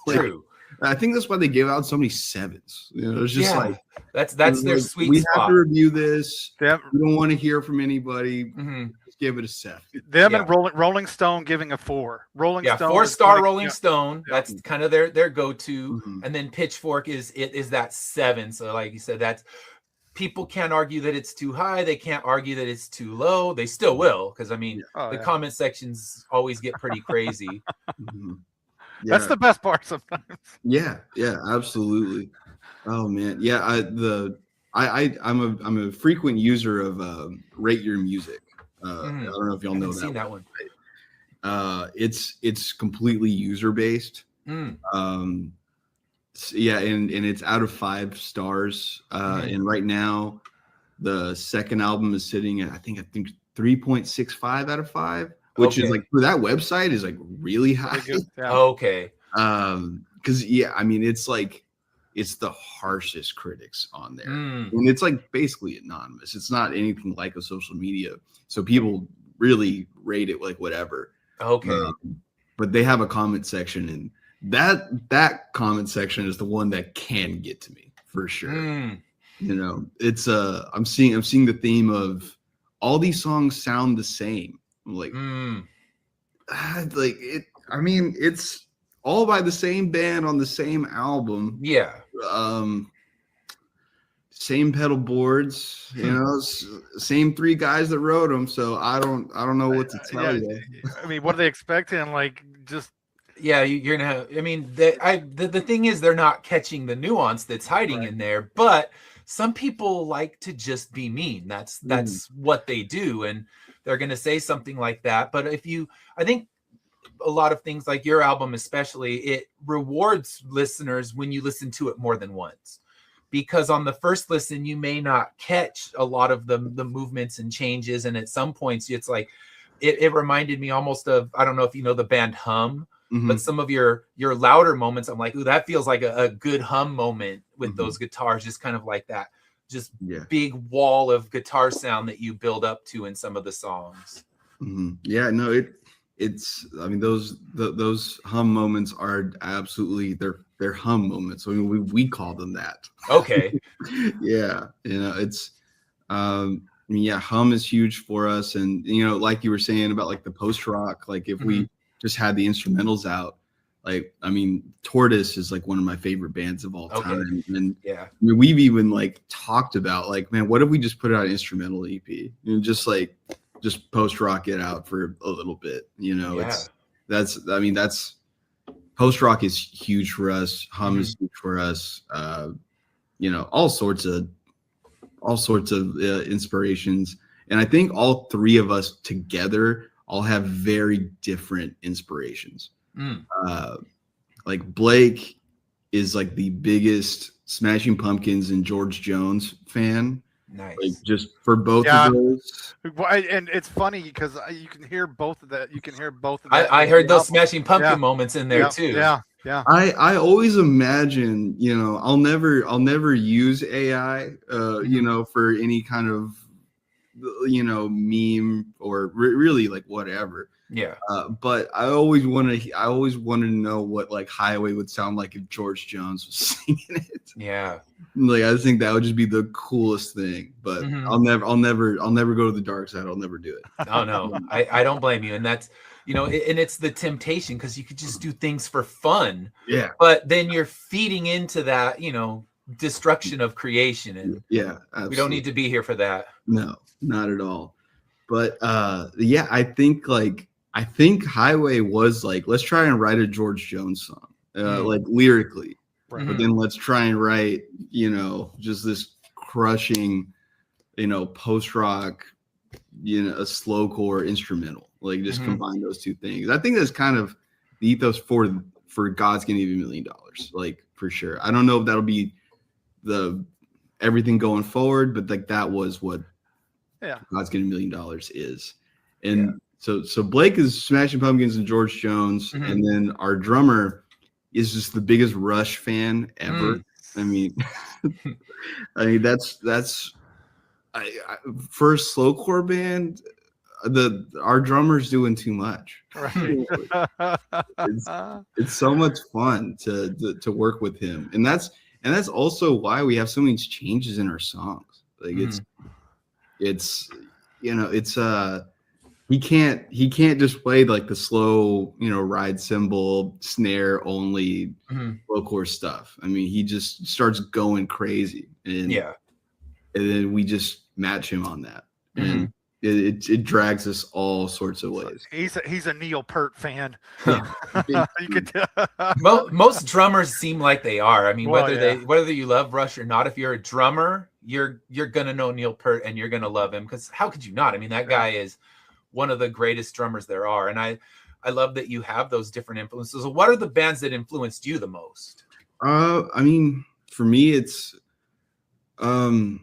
Like, True. I think that's why they give out so many 7s. You know, it's just like that's their sweet we spot. have to review this. Them, we don't want to hear from anybody. Mm-hmm. Just give it a 7. Them and Rolling Stone giving a 4. Rolling Stone, 4-star Rolling Stone. Yeah. That's kind of their go-to. Mm-hmm. And then Pitchfork is that 7. So like you said, that's people can't argue that it's too high. They can't argue that it's too low. They still will, because I mean the comment sections always get pretty crazy. Mm-hmm. Yeah. That's the best part sometimes. Yeah, absolutely. Oh man, yeah. I'm a frequent user of Rate Your Music. I don't know if y'all know that. Seen that one. It's completely user based. Yeah, and it's out of 5 stars. And right now, the second album is sitting at I think 3.65 out of 5. Which is like for that website is like really high. Yeah. Okay. Because I mean it's like it's the harshest critics on there, and it's like basically anonymous. It's not anything like a social media, so people really rate it like whatever. Okay. But they have a comment section, and that comment section is the one that can get to me for sure. You know, it's I'm seeing the theme of all these songs sound the same. Like it. I mean, it's all by the same band on the same album. Yeah. Same pedal boards. You know, same 3 guys that wrote them. So I don't know what to tell you. I mean, what are they expecting? Like just. Yeah, you're gonna have. I mean, the thing is, they're not catching the nuance that's hiding in there. But some people like to just be mean. That's what they do, and they're going to say something like that. But I think a lot of things like your album, especially, it rewards listeners when you listen to it more than once, because on the first listen, you may not catch a lot of the movements and changes. And at some points it's like, it reminded me almost of, I don't know if you know the band Hum, but some of your louder moments, I'm like, ooh, that feels like a good Hum moment with those guitars, just kind of like that. Just big wall of guitar sound that you build up to in some of the songs. Yeah, no, it's. I mean, those Hum moments are absolutely they're Hum moments. I mean, we call them that. Okay. Yeah, you know, it's. I mean, yeah, Hum is huge for us, and you know, like you were saying about like the post rock, like if we just had the instrumentals out. Like, I mean, Tortoise is like one of my favorite bands of all time. And yeah, I mean, we've even like talked about like, man, what if we just put out an instrumental EP and just post rock it out for a little bit, you know? That's post rock is huge for us. Hum is huge for us. You know, all sorts of inspirations. And I think all 3 of us together all have very different inspirations. Like Blake is like the biggest Smashing Pumpkins and George Jones fan. Nice. Like just for both of those. And it's funny because you can hear both of that. You can hear both of that. I heard those Smashing Pumpkin moments in there too. Yeah. I always imagine, you know, I'll never use AI, you know, for any kind of, you know, meme or really like whatever. Yeah. But I always wanted to know what like Highway would sound like if George Jones was singing it. Yeah. Like I think that would just be the coolest thing. But I'll never go to the dark side. I'll never do it. Oh no, I don't blame you. And that's, you know, and it's the temptation because you could just do things for fun. Yeah. But then you're feeding into that, you know, destruction of creation. And yeah, absolutely. We don't need to be here for that. No, not at all. But yeah, I think Highway was like, let's try and write a George Jones song, like lyrically. Right. But then let's try and write, you know, just this crushing, you know, post rock, you know, a slowcore instrumental. Like just combine those 2 things. I think that's kind of the ethos for God's Gonna Give You $1 Million. Like for sure. I don't know if that'll be the everything going forward, but like that was what God's Gonna $1 Million is. And so Blake is Smashing Pumpkins and George Jones, and then our drummer is just the biggest Rush fan ever. I mean, that's for a slowcore band. Our drummer's doing too much. Right. It's so much fun to work with him, and that's also why we have so many changes in our songs. Like it's he can't just play like the slow ride cymbal snare only slowcore stuff. I mean, he just starts going crazy, and then we just match him on that, and it drags us all sorts of ways. He's a Neil Peart fan. Yeah. You could tell. Most drummers seem like they are. I mean, whether you love Rush or not, if you're a drummer, you're gonna know Neil Peart and you're gonna love him, because how could you not? I mean, that guy is one of the greatest drummers there are, and I love that you have those different influences. So what are the bands that influenced you the most? I mean, for me, it's David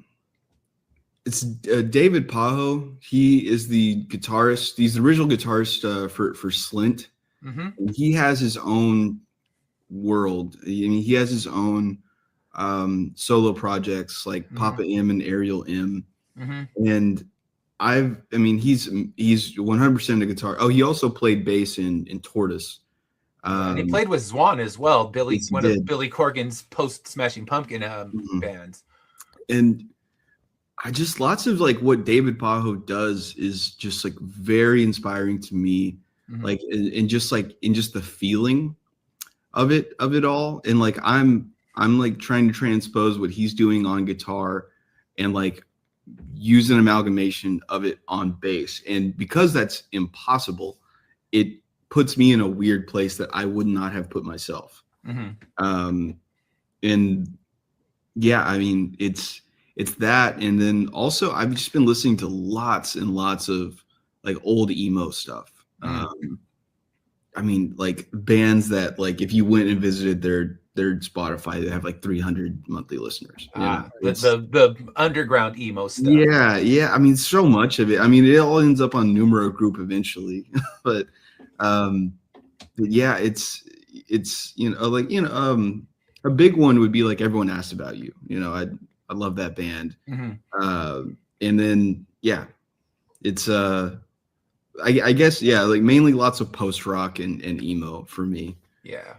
Pajo. He is the guitarist. He's the original guitarist for Slint. And he has his own world. I mean, he has his own solo projects like Papa M and Ariel M. And he's 100% a guitar. Oh, he also played bass in Tortoise. And he played with Zwan as well. One of Billy Corgan's post Smashing Pumpkin bands. And I just lots of like what David Pajo does is just like very inspiring to me. Like and just like in just the feeling of it all. And like I'm like trying to transpose what he's doing on guitar and like use an amalgamation of it on bass. And because that's impossible, it puts me in a weird place that I would not have put myself. And yeah, I mean, it's that. And then also I've just been listening to lots and lots of like old emo stuff. I mean, like bands that like if you went and visited their Spotify, they have like 300 monthly listeners. The underground emo stuff. Yeah. I mean, so much of it. I mean, it all ends up on Numero Group eventually, but yeah, it's a big one would be like Everyone Asked About You. I love that band. And then yeah, it's I guess like mainly lots of post rock and emo for me. Yeah,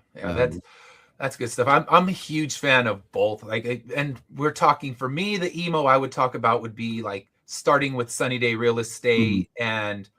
that's good stuff. I'm a huge fan of both. Like, and we're talking, for me, the emo I would talk about would be like starting with Sunny Day Real Estate and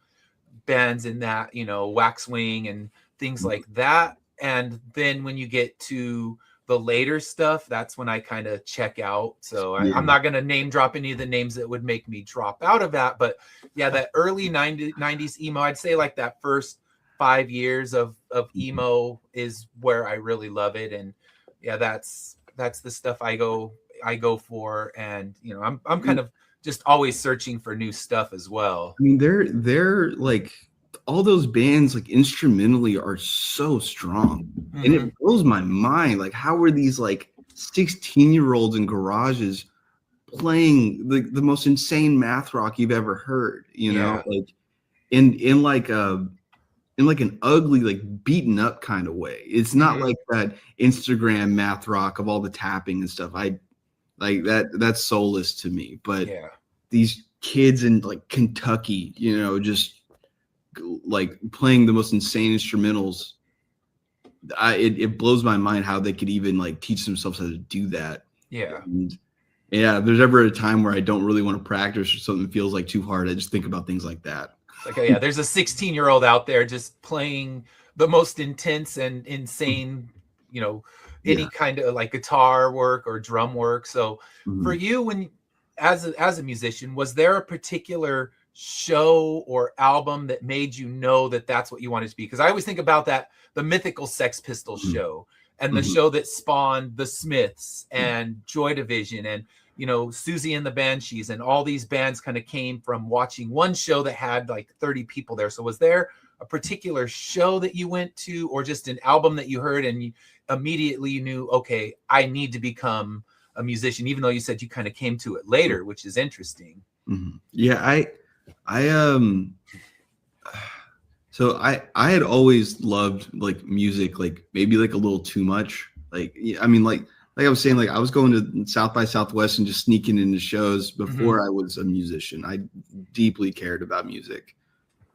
bands in that, Waxwing and things like that. And then when you get to the later stuff, that's when I kind of check out. So I'm not going to name drop any of the names that would make me drop out of that. But yeah, that early 90s emo, I'd say like that first 5 years of emo is where I really love it. And yeah, that's the stuff I go for. And, I'm kind of just always searching for new stuff as well. I mean, they're like, all those bands like instrumentally are so strong, and it blows my mind. Like, how are these like 16-year-olds in garages playing the most insane math rock you've ever heard? Like in like an ugly, like beaten up kind of way. It's not like that Instagram math rock of all the tapping and stuff. I like that's soulless to me. But these kids in like Kentucky, just like playing the most insane instrumentals, it blows my mind how they could even like teach themselves how to do that. And if there's ever a time where I don't really want to practice or something feels like too hard, I just think about things like that. Like, there's a 16-year-old out there just playing the most intense and insane, any kind of like guitar work or drum work. So for you, when as a musician, was there a particular show or album that made you know that that's what you wanted to be? Because I always think about that, the mythical Sex Pistols show, and the show that spawned the Smiths and Joy Division and Susie and the Banshees, and all these bands kind of came from watching one show that had like 30 people there. So was there a particular show that you went to, or just an album that you heard and you immediately knew, okay, I need to become a musician, even though you said you kind of came to it later, which is interesting? Yeah, So I had always loved like music, like maybe like a little too much. Like I mean, like I was saying, like I was going to South by Southwest and just sneaking into shows before I was a musician. I deeply cared about music.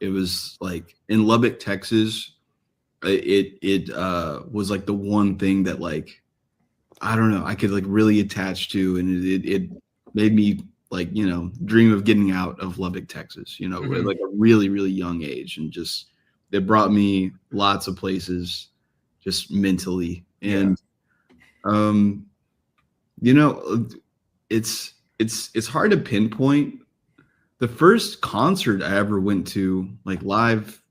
It was like in Lubbock, Texas. It was like the one thing that like I don't know I could like really attach to, and it made me like dream of getting out of Lubbock, Texas. At like a really really young age, and just it brought me lots of places, just mentally, and it's hard to pinpoint. The first concert I ever went to, like live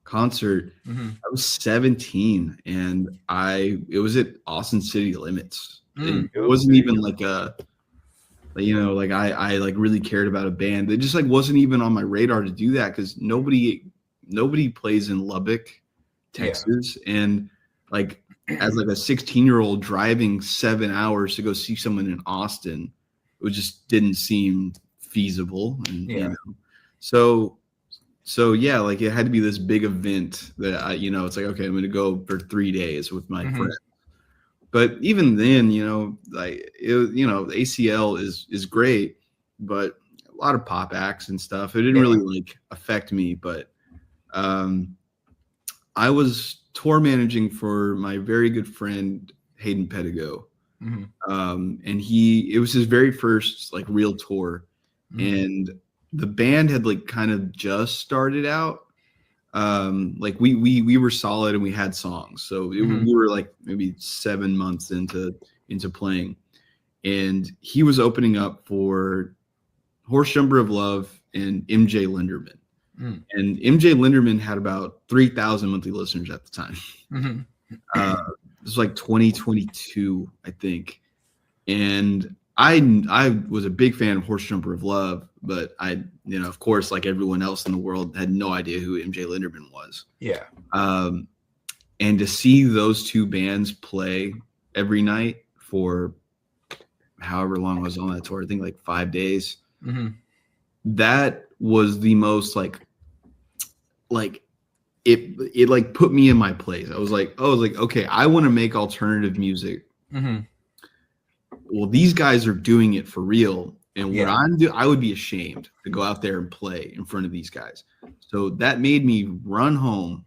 concert, I was 17, and it was at Austin City Limits. It wasn't even like like I like really cared about a band. It just like wasn't even on my radar to do that, because nobody plays in Lubbock, Texas, and like as like a 16-year-old driving 7 hours to go see someone in Austin, it just didn't seem feasible. And so yeah, like it had to be this big event that it's like, okay, I'm gonna go for 3 days with my friend. But even then, like the ACL is great, but a lot of pop acts and stuff. It didn't really like affect me. But I was tour managing for my very good friend Hayden Pedigo, and it was his very first like real tour, and the band had like kind of just started out. Like we were solid and we had songs, so we were like maybe 7 months into playing, and he was opening up for Horse Jumper of Love and MJ Linderman. And MJ Linderman had about 3,000 monthly listeners at the time. It was like 2022, I think. And I was a big fan of Horse Jumper of Love, but I, of course, like everyone else in the world, had no idea who MJ Linderman was. Yeah. And to see those two bands play every night for however long I was on that tour, I think like 5 days. That was the most like it like put me in my place. I was like, okay, I want to make alternative music. Well, these guys are doing it for real, and what I'm doing, I would be ashamed to go out there and play in front of these guys. So that made me run home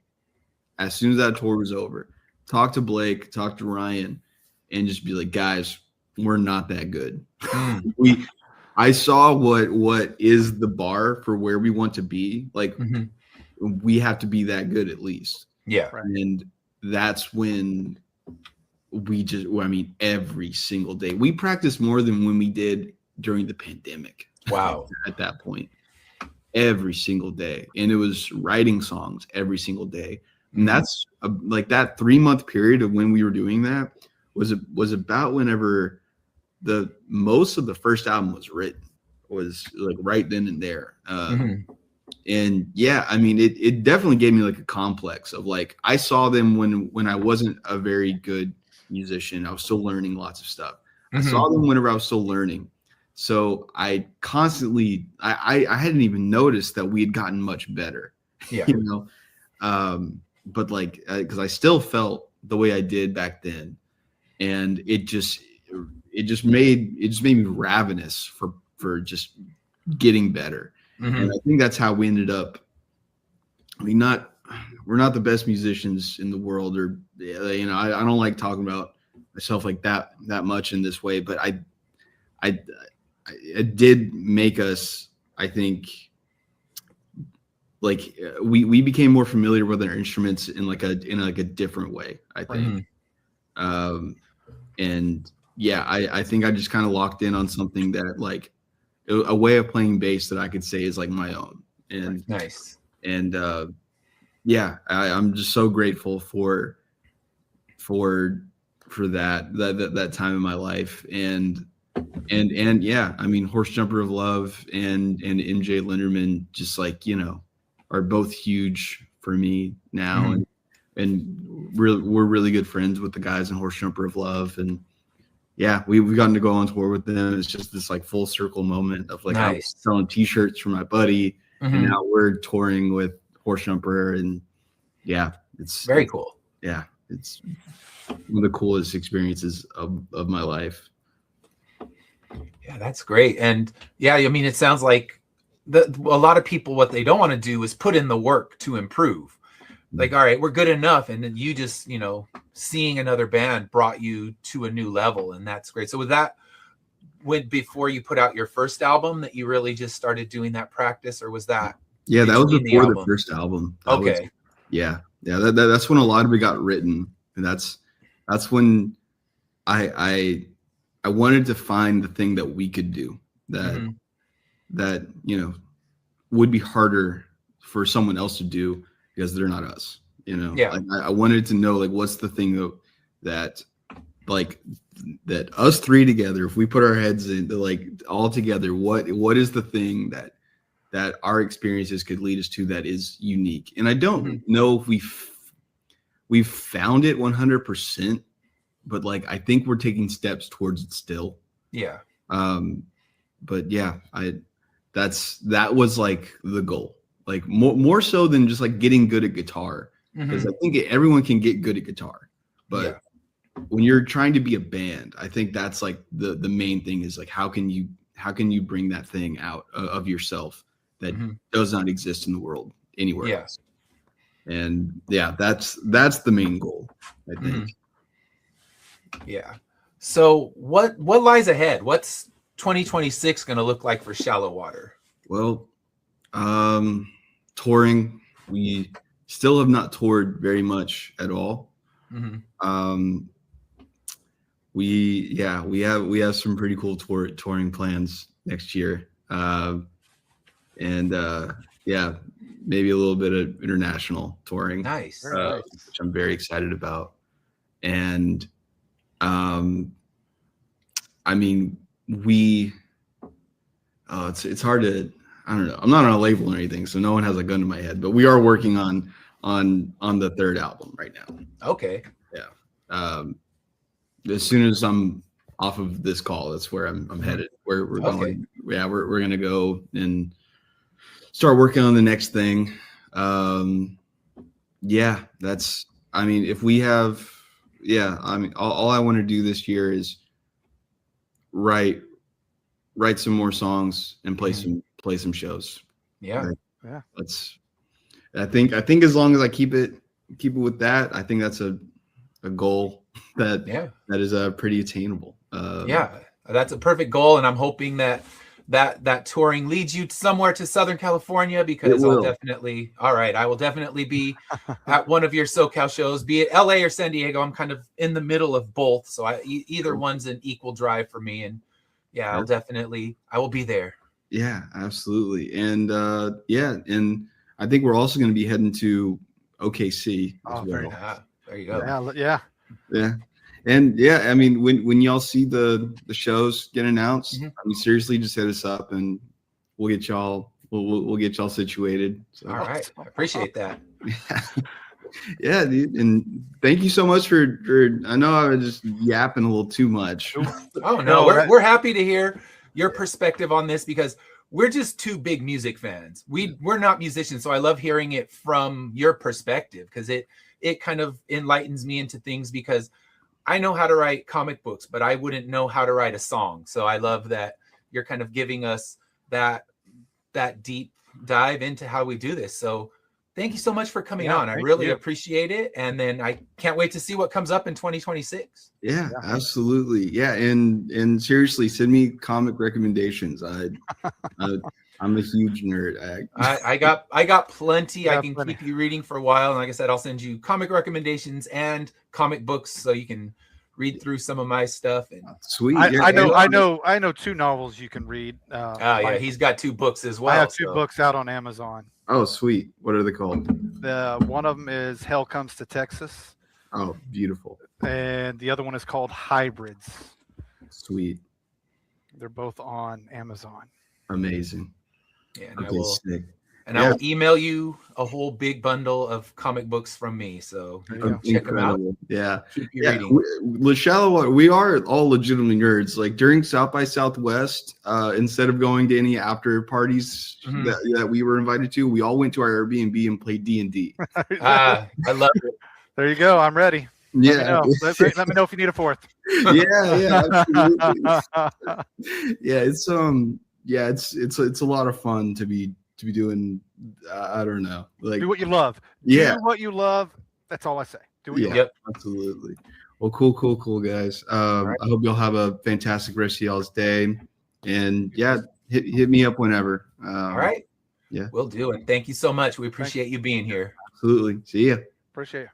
as soon as that tour was over, talk to Blake, talk to Ryan, and just be like, guys, we're not that good. I saw what is the bar for where we want to be. Like we have to be that good at least. Yeah. And that's when every single day we practiced more than when we did during the pandemic. Wow. At that point, every single day. And it was writing songs every single day. And that's like that 3-month period of when we were doing that was about whenever the most of the first album was written, was like right then and there. And yeah, I mean, it definitely gave me like a complex of like, I saw them when I wasn't a very good musician. I was still learning lots of stuff. I saw them whenever I was still learning. So I constantly, I hadn't even noticed that we had gotten much better, but like, cause I still felt the way I did back then. And it just made me ravenous for just getting better. And I think that's how we ended up. I mean, we're not the best musicians in the world, or I don't like talking about myself like that much in this way, but it did make us, I think, like we became more familiar with our instruments in a different way, I think. And yeah, I think I just kind of locked in on something that like a way of playing bass that I could say is like my own. And nice. And yeah, I'm just so grateful for that time in my life. And yeah, I mean, Horse Jumper of Love and MJ Linderman just like, are both huge for me now. And we're really good friends with the guys in Horse Jumper of Love. And yeah, we've gotten to go on tour with them. It's just this like full circle moment of like, I was selling t-shirts for my buddy, and now we're touring with Horse Jumper. And yeah, it's Very cool. Yeah, it's one of the coolest experiences of my life. Yeah, that's great. And yeah, I mean, it sounds like a lot of people, what they don't want to do is put in the work to improve. Like, all right, we're good enough. And then you just, seeing another band brought you to a new level. And that's great. So with that, before you put out your first album that you really just started doing that practice, or was that? Yeah, that was before the album? first album. Okay. That's when a lot of it got written. And that's when I wanted to find the thing that we could do that would be harder for someone else to do because they're not us. Yeah. Like I wanted to know, like, what's the thing that that us three together, if we put our heads in, like, all together, what is the thing that our experiences could lead us to that is unique? And I don't know if we've found it 100%, but like I think we're taking steps towards it still. Yeah. But yeah, that was like the goal, like more so than just like getting good at guitar, because I think everyone can get good at guitar, but when you're trying to be a band, I think that's like the main thing is like how can you bring that thing out of yourself that does not exist in the world anywhere else. And yeah, that's the main goal, I think. Yeah. So what lies ahead? What's 2026 going to look like for Shallowater? Well, touring. We still have not toured very much at all. We have some pretty cool touring plans next year. Maybe a little bit of international touring. Nice. Which I'm very excited about. And I mean, it's hard to, I don't know. I'm not on a label or anything, so no one has a gun to my head, but we are working on the third album right now. Okay. Yeah. As soon as I'm off of this call, that's where I'm headed. We're going. Yeah, we're gonna go and start working on the next thing. That's. I mean, if we have, I mean, all I want to do this year is write some more songs and play some shows. Yeah. Yeah. I think as long as I keep it with that, I think that's a goal that is pretty attainable. That's a perfect goal, and I'm hoping that touring leads you somewhere to Southern California, because I will definitely be at one of your SoCal shows, be it LA or San Diego. I'm kind of in the middle of both, so either one's an equal drive for me, and I will be there. Yeah, absolutely. And and I think we're also going to be heading to OKC as well. There you go. Yeah. And I mean, when y'all see the shows get announced, I mean, seriously, just hit us up and we'll get y'all situated. So. All right, I appreciate that. Yeah, dude. And thank you so much for. I know I was just yapping a little too much. Oh no, we're happy to hear your perspective on this, because we're just two big music fans. We're not musicians, so I love hearing it from your perspective, because it kind of enlightens me into things, because I know how to write comic books, but I wouldn't know how to write a song. So I love that you're kind of giving us that deep dive into how we do this. So thank you so much for coming on. I really appreciate it. And then I can't wait to see what comes up in 2026. Yeah, absolutely. Yeah. And seriously, send me comic recommendations. I'm a huge nerd. I got plenty. I can keep you reading for a while. And like I said, I'll send you comic recommendations and comic books so you can read through some of my stuff. And sweet. I know 2 novels you can read. He's got 2 books as well. I have 2 books out on Amazon. Oh, sweet. What are they called? One of them is Hell Comes to Texas. Oh, beautiful. And the other one is called Hybrids. Sweet. They're both on Amazon. Amazing. Yeah, okay, sick. and I will email you a whole big bundle of comic books from me. So you can check them out. Yeah. Keep you reading. With Shallowater, we are all legitimately nerds. Like during South by Southwest, instead of going to any after parties that we were invited to, we all went to our Airbnb and played D&D. I love it. There you go. I'm ready. Yeah. Let me know if you need a fourth. Yeah, absolutely. It's it's a lot of fun to be doing. I don't know, like do what you love. Do what you love. That's all I say. Do what you love. Absolutely. Well, cool, guys. Right. I hope y'all have a fantastic rest of y'all's day, and hit me up whenever. All right. Yeah, we'll do it. Thank you so much. We appreciate you being here. Absolutely. See ya. Appreciate you.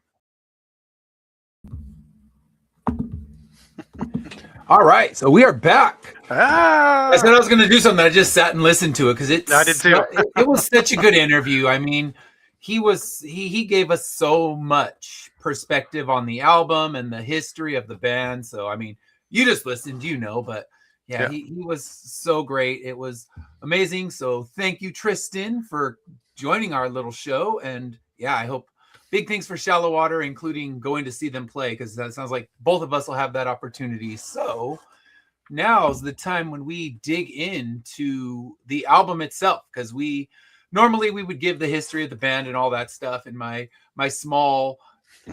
All right, so we are back. I said I was going to do something. I just sat and listened to it because I did too. It was such a good interview. I mean, he gave us so much perspective on the album and the history of the band. So I mean, you just listened, but he was so great. It was amazing. So thank you, Tristan, for joining our little show. And I hope. Big things for Shallowater, including going to see them play, because that sounds like both of us will have that opportunity. So now's the time when we dig into the album itself, because normally we would give the history of the band and all that stuff in my small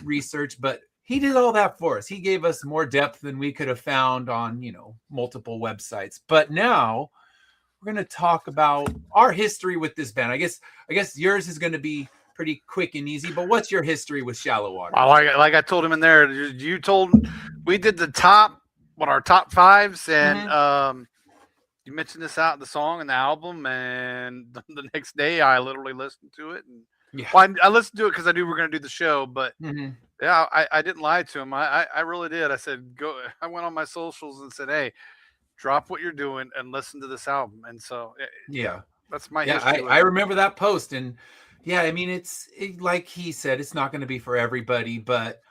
research, but he did all that for us. He gave us more depth than we could have found on multiple websites. But now we're going to talk about our history with this band. I guess yours is going to be pretty quick and easy, but what's your history with Shallowater? Like I told him in there, we did our top fives, and you mentioned this out in the song and the album, and the next day I literally listened to it, and I listened to it because I knew we were going to do the show, but I didn't lie to him. I really did. I said, go. I went on my socials and said, hey, drop what you're doing and listen to this album, and so that's my history. I remember that post, and I mean, it's like he said, it's not going to be for everybody, but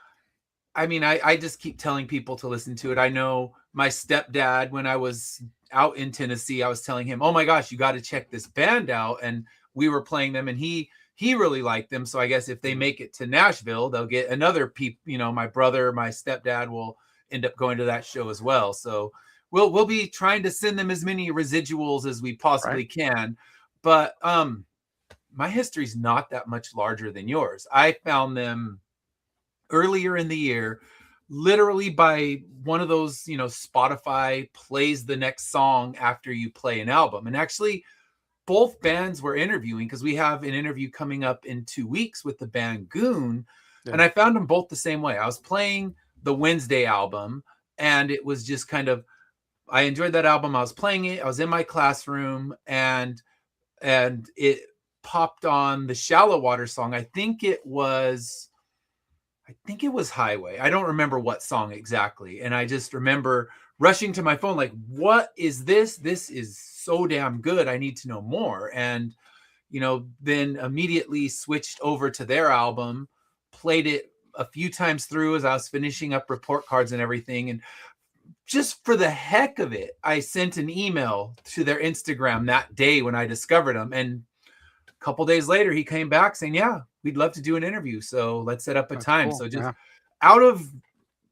I mean, I just keep telling people to listen to it. I know my stepdad, when I was out in Tennessee, I was telling him, oh my gosh, you got to check this band out. And we were playing them, and he really liked them. So I guess if they make it to Nashville, they'll get another my brother, my stepdad will end up going to that show as well. So we'll be trying to send them as many residuals as we possibly can. But, my history is not that much larger than yours. I found them earlier in the year, literally by one of those, Spotify plays the next song after you play an album. And actually, both bands were interviewing, because we have an interview coming up in 2 weeks with the band Goon. Yeah. And I found them both the same way. I was playing the Wednesday album, and it was just I enjoyed that album. I was playing it. I was in my classroom, and it popped on the Shallowater song. I think it was Highway. I don't remember what song exactly. And I just remember rushing to my phone, like, what is this? This is so damn good. I need to know more. And, then immediately switched over to their album, played it a few times through as I was finishing up report cards and everything. And just for the heck of it, I sent an email to their Instagram that day when I discovered them. And a couple days later, he came back saying, we'd love to do an interview. So let's set up a time. Cool. So just out of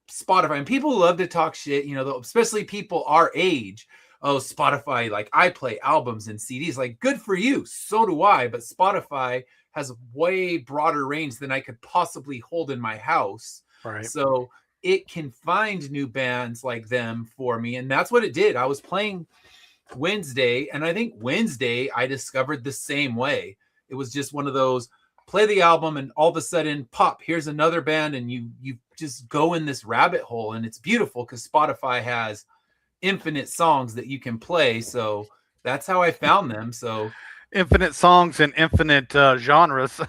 Spotify, and people love to talk shit, especially people our age. Oh, Spotify, like, I play albums and CDs. Like, good for you. So do I. But Spotify has a way broader range than I could possibly hold in my house. Right. So it can find new bands like them for me. And that's what it did. I was playing Wednesday, and I think Wednesday I discovered the same way. It was just one of those, play the album, and all of a sudden, pop, here's another band, and you just go in this rabbit hole. And it's beautiful because Spotify has infinite songs that you can play. So that's how I found them. So infinite songs and infinite genres.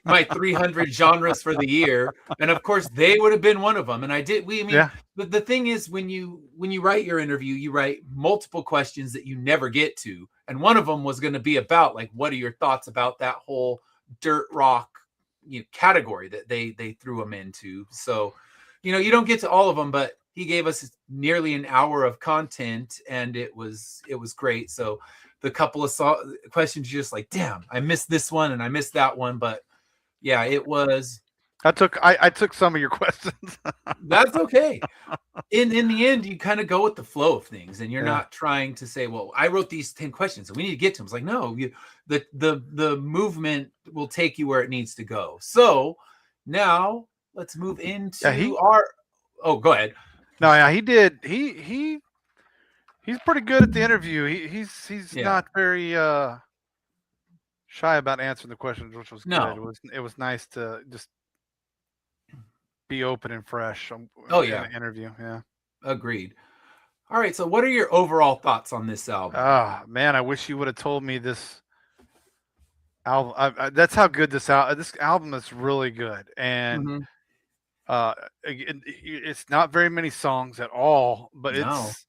My 300 genres for the year, and of course they would have been one of them. And the thing is, when you write your interview, you write multiple questions that you never get to, and one of them was going to be about, like, what are your thoughts about that whole dirt rock category that they threw them into. So you don't get to all of them, but he gave us nearly an hour of content, and it was great. So the couple of questions, you're just like, damn, I missed this one and I missed that one. But yeah, it was. I took some of your questions. That's okay. In the end, you kind of go with the flow of things, and you're not trying to say, well, I wrote these 10 questions and we need to get to them. It's like, no, the movement will take you where it needs to go. So now let's move into oh, go ahead. No, yeah, he did. He's pretty good at the interview. He's not very shy about answering the questions, which was good. It was nice to just be open and fresh. In an interview. Yeah, agreed. All right, so what are your overall thoughts on this album? Man, I wish you would have told me this album. That's how good this album is. Really good, and it's not very many songs at all, but it's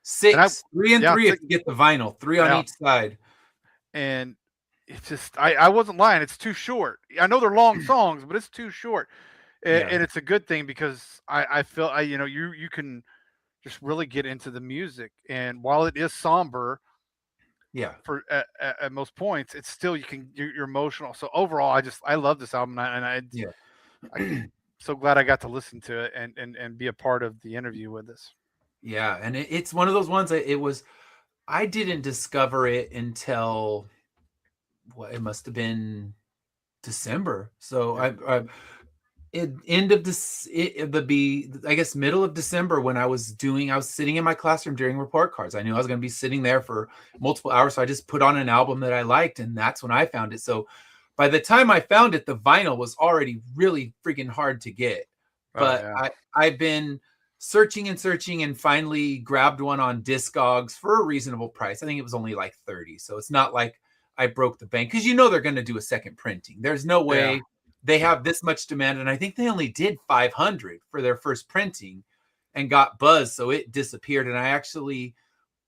6, 3 and 3 if you get the vinyl, 3 on each side. And it's just, I wasn't lying. It's too short. I know they're long songs, but it's too short. And it's a good thing because I feel, you can just really get into the music. And while it is somber, for at most points, it's still, you're emotional. So overall, I love this album. I'm so glad I got to listen to it and be a part of the interview with us. Yeah. And it's one of those ones that I didn't discover it until it must have been December. So I guess middle of December when I was sitting in my classroom during report cards. I knew I was going to be sitting there for multiple hours. So I just put on an album that I liked, and that's when I found it. So by the time I found it, the vinyl was already really freaking hard to get. But I've been searching and finally grabbed one on Discogs for a reasonable price. I think it was only like $30. So it's not like I broke the bank, because they're going to do a second printing. There's no way they have this much demand. And I think they only did 500 for their first printing and got buzzed. So it disappeared. And I actually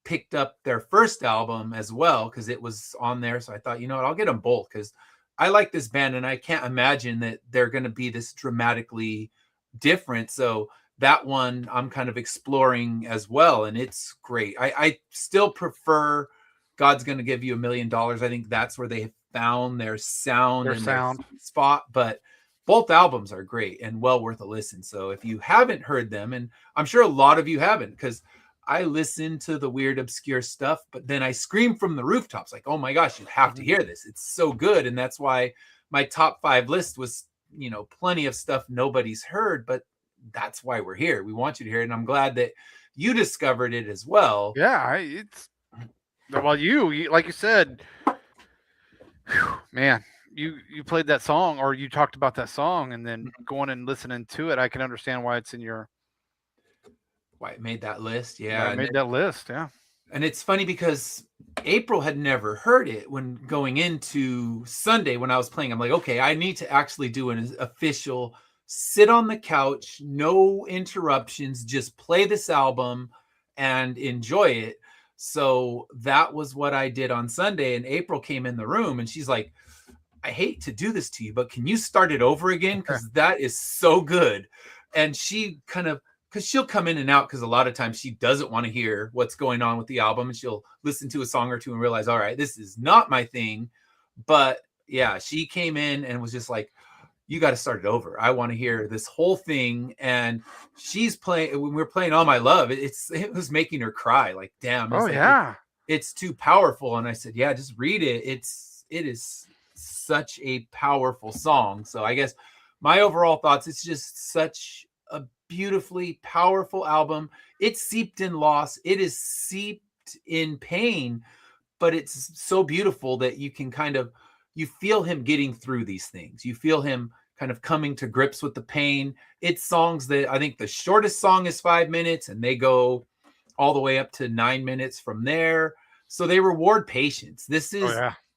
picked up their first album as well because it was on there. So I thought, I'll get them both because I like this band and I can't imagine that they're going to be this dramatically different. So that one I'm kind of exploring as well. And it's great. I still prefer God's Gonna Give You $1 Million. I think that's where they found their sound their spot. But both albums are great and well worth a listen. So if you haven't heard them, and I'm sure a lot of you haven't, because I listen to the weird, obscure stuff, but then I scream from the rooftops like, oh my gosh, you have to hear this. It's so good. And that's why my top 5 list was, plenty of stuff nobody's heard, but that's why we're here. We want you to hear it. And I'm glad that you discovered it as well. Yeah, well, you like you said, man, you played that song, or you talked about that song, and then going and listening to it, I can understand why it's in why it made that list. Yeah, it made that list. Yeah. And it's funny because April had never heard it when going into Sunday when I was playing. I'm like, okay, I need to actually do an official sit on the couch, no interruptions, just play this album and enjoy it. So that was what I did on Sunday. And April came in the room and she's like, I hate to do this to you, but can you start it over again? Because that is so good. And she because she'll come in and out, because a lot of times she doesn't want to hear what's going on with the album, and she'll listen to a song or two and realize, all right, this is not my thing. But yeah, she came in and was just like, you got to start it over. I want to hear this whole thing. And she's playing, when we're playing All My Love, it was making her cry. Like, damn. It's too powerful. And I said, yeah, just read it. It is such a powerful song. So I guess my overall thoughts, it's just such a beautifully powerful album. It's seeped in loss. It is seeped in pain, but it's so beautiful that you can you feel him getting through these things. You feel him kind of coming to grips with the pain. It's songs that I think the shortest song is 5 minutes and they go all the way up to 9 minutes from there. So they reward patience. This is,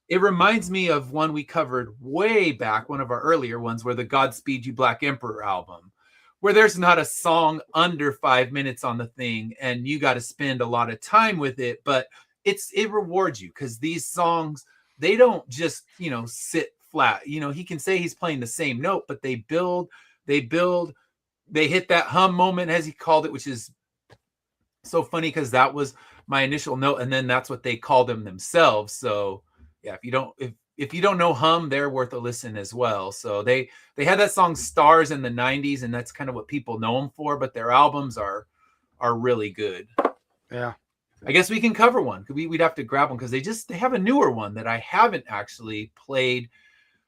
it reminds me of one we covered way back, one of our earlier ones, where the Godspeed You Black Emperor album, where there's not a song under 5 minutes on the thing and you got to spend a lot of time with it, but it rewards you because these songs, they don't just, sit flat. He can say he's playing the same note, but they build they hit that hum moment, as he called it, which is so funny because that was my initial note, and then that's what they call them themselves. So yeah, if you don't know hum, they're worth a listen as well. So they had that song Stars in the 90s, and that's kind of what people know them for, but their albums are really good. Yeah. I guess we can cover one. We'd have to grab one because they have a newer one that I haven't actually played.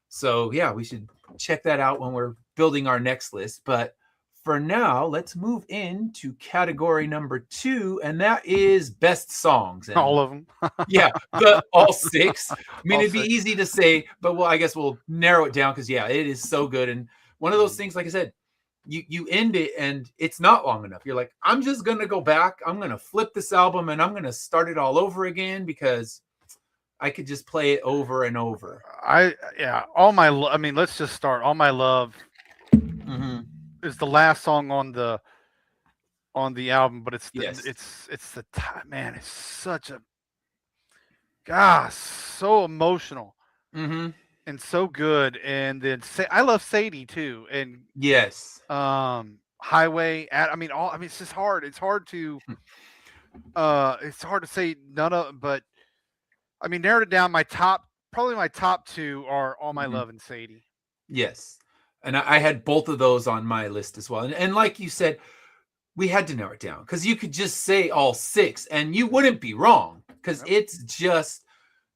So yeah, we should check that out when we're building our next list. But for now, let's move into category number 2, and that is best songs. And all of them. yeah, all 6. I mean, it'd be easy to say, but I guess we'll narrow it down because yeah, it is so good. And one of those things, like I said, you end it and it's not long enough. You're like, I'm just gonna go back. I'm gonna flip this album and I'm gonna start it all over again because I could just play it over and over. Let's just start. All My Love is the last song on the album, but it's the time, man. It's such a so emotional and so good. And then I love Sadie too. And yes, Highway. It's just hard. It's hard to say none of, but I mean, narrowed it down. My top 2 are All My Love and Sadie. Yes. And I had both of those on my list as well. And like you said, we had to narrow it down because you could just say all 6 and you wouldn't be wrong because it's just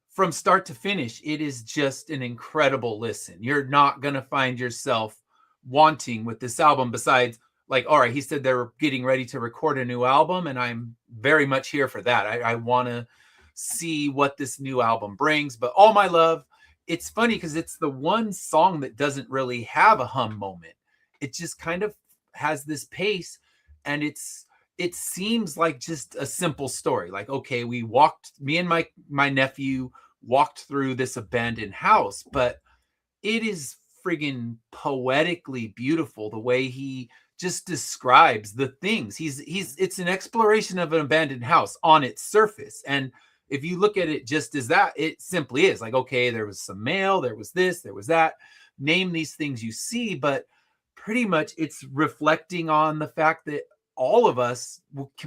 from start to finish. It is just an incredible listen. You're not going to find yourself wanting with this album besides like, all right, he said they're getting ready to record a new album and I'm very much here for that. I want to see what this new album brings. But All My Love, it's funny because it's the one song that doesn't really have a hum moment. It just kind of has this pace, and it seems like just a simple story. Like, okay, me and my nephew walked through this abandoned house, but it is friggin' poetically beautiful the way he just describes the things. It's an exploration of an abandoned house on its surface. And if you look at it just as that, it simply is like, okay, there was some mail, there was this, there was that. Name these things you see, but pretty much it's reflecting on the fact that all of us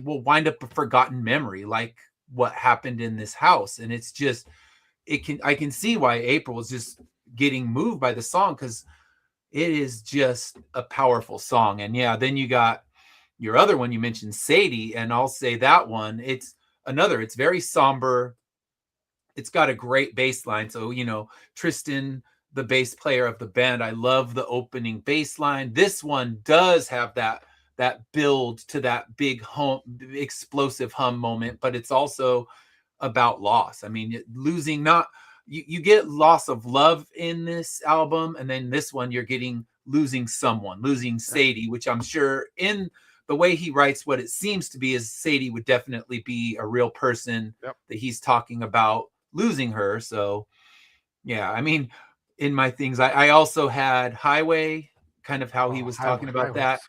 will wind up a forgotten memory, like what happened in this house. And it's just, I can see why April is just getting moved by the song because it is just a powerful song. And yeah, then you got your other one you mentioned, Sadie, and I'll say that one. It's very somber. It's got a great bass line. So, Tristan, the bass player of the band, I love the opening bass line. This one does have that build to that big explosive hum moment, but it's also about loss. I mean, you get loss of love in this album, and then this one you're getting losing someone, losing Sadie, which I'm sure in the way he writes, what it seems to be is Sadie would definitely be a real person that he's talking about losing her. So yeah, I mean, in my things, I also had Highway, kind of how he was talking about that.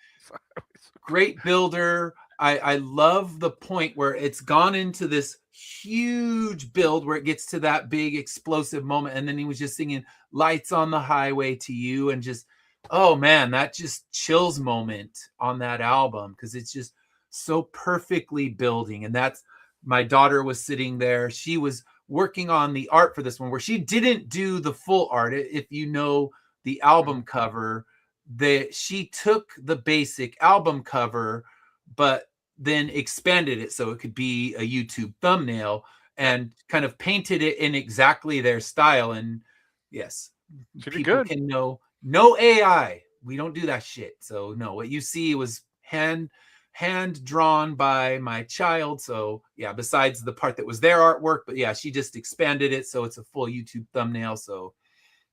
Great builder. I love the point where it's gone into this huge build where it gets to that big explosive moment. And then he was just singing Lights on the Highway to You, and just, oh man, that just chills moment on that album because it's just so perfectly building. And that's, my daughter was sitting there. She was working on the art for this one where she didn't do the full art. If you know the album cover, that she took the basic album cover, but then expanded it so it could be a YouTube thumbnail and kind of painted it in exactly their style. And yes, people can know. No AI. We don't do that shit. So no, what you see was hand drawn by my child. So yeah, besides the part that was their artwork, but yeah, she just expanded it so it's a full YouTube thumbnail. So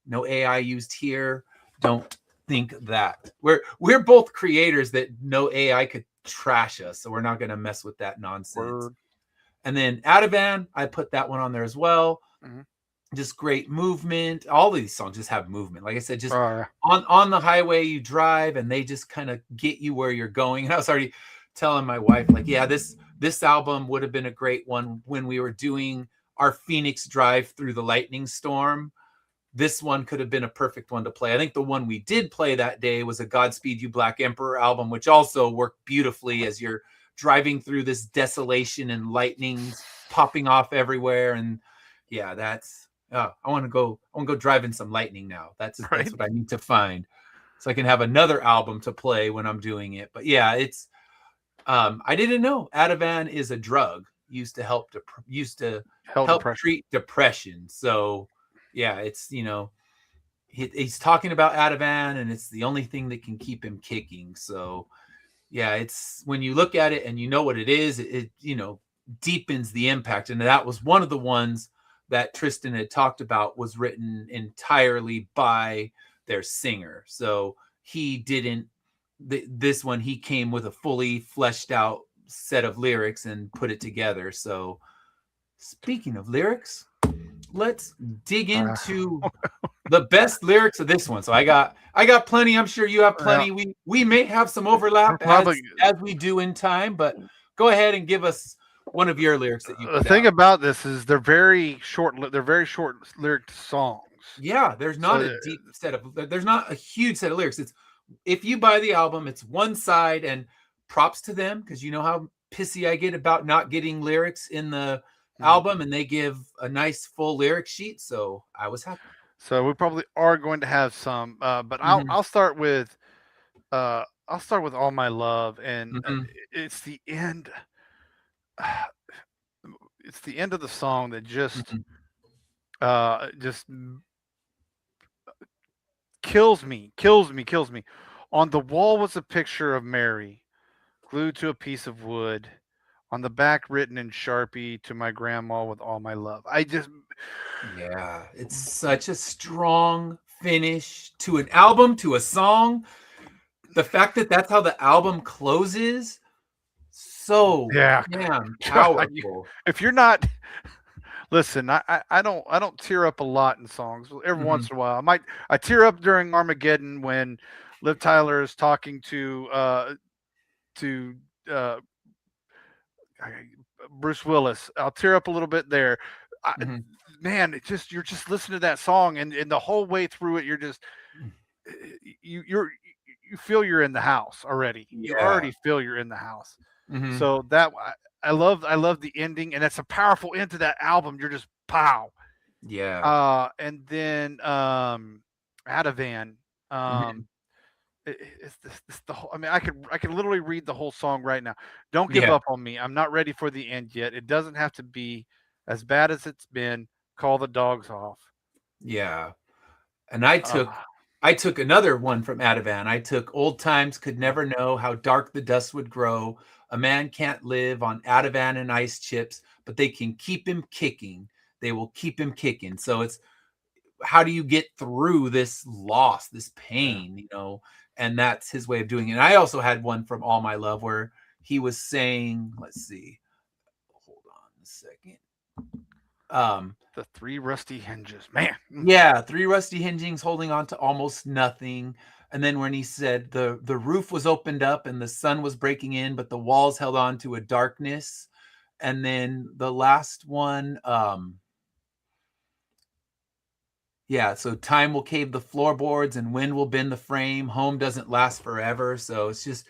no AI used here. Don't think that. We're both creators that no AI could trash us, so we're not going to mess with that nonsense. Word. And then Ativan, I put that one on there as well. Just great movement. All these songs just have movement. Like I said, just on the highway you drive, and they just kind of get you where you're going. And I was already telling my wife, like, yeah, this album would have been a great one when we were doing our Phoenix drive through the lightning storm. this one could have been a perfect one to play. I think the one we did play that day was a Godspeed You Black Emperor album, which also worked beautifully as you're driving through this desolation and lightnings popping off everywhere. And yeah, that's I want to go drive in some lightning now. That's what I need to find, so I can have another album to play when I'm doing it. But yeah, it's I didn't know Ativan is a drug used to help treat depression. So yeah, it's he's talking about Ativan, and it's the only thing that can keep him kicking. So yeah, it's when you look at it and you know what it is, it deepens the impact. And that was one of the ones that Tristan had talked about was written entirely by their singer. So he didn't, this one, he came with a fully fleshed out set of lyrics and put it together. So speaking of lyrics, let's dig into the best lyrics of this one. So I got plenty. I'm sure you have plenty. We may have some overlap as we do in time, but go ahead and give us one of your lyrics that you put The thing about this is they're very short lyric songs. Yeah, there's not there's not a huge set of lyrics. It's, if you buy the album, it's one side, and props to them, because you know how pissy I get about not getting lyrics in the album, and they give a nice full lyric sheet, so I was happy. So we probably are going to have some, but I'll start with All My Love, and it's the end. It's the end of the song that just kills me. On the wall was a picture of Mary, glued to a piece of wood. On the back, written in Sharpie, to my grandma with all my love. Yeah, it's such a strong finish to an album, to a song. The fact that that's how the album closes, so damn powerful. If you're not, listen, I don't tear up a lot in songs. Every once in a while, I tear up during Armageddon when Liv Tyler is talking to Bruce Willis. I'll tear up a little bit there. Man, you're just listening to that song, and the whole way through it, you're just you feel you're in the house already. You already feel you're in the house. So that I love the ending, and it's a powerful end to that album. You're just pow. Yeah. And then Ativan. It's the whole. I mean, I could literally read the whole song right now. Don't give up on me. I'm not ready for the end yet. It doesn't have to be as bad as it's been. Call the dogs off. Yeah. And I took another one from Ativan. I took Old Times Could Never Know How Dark the Dust Would Grow. A man can't live on Ativan and ice chips, but they can keep him kicking. They will keep him kicking. So it's, how do you get through this loss, this pain, And that's his way of doing it. And I also had one from All My Love where he was saying, let's see, hold on a second. The three rusty hinges, man. Yeah, three rusty hingings holding on to almost nothing. And then when he said the roof was opened up and the sun was breaking in, but the walls held on to a darkness. And then the last one, so time will cave the floorboards and wind will bend the frame. Home doesn't last forever. So it's just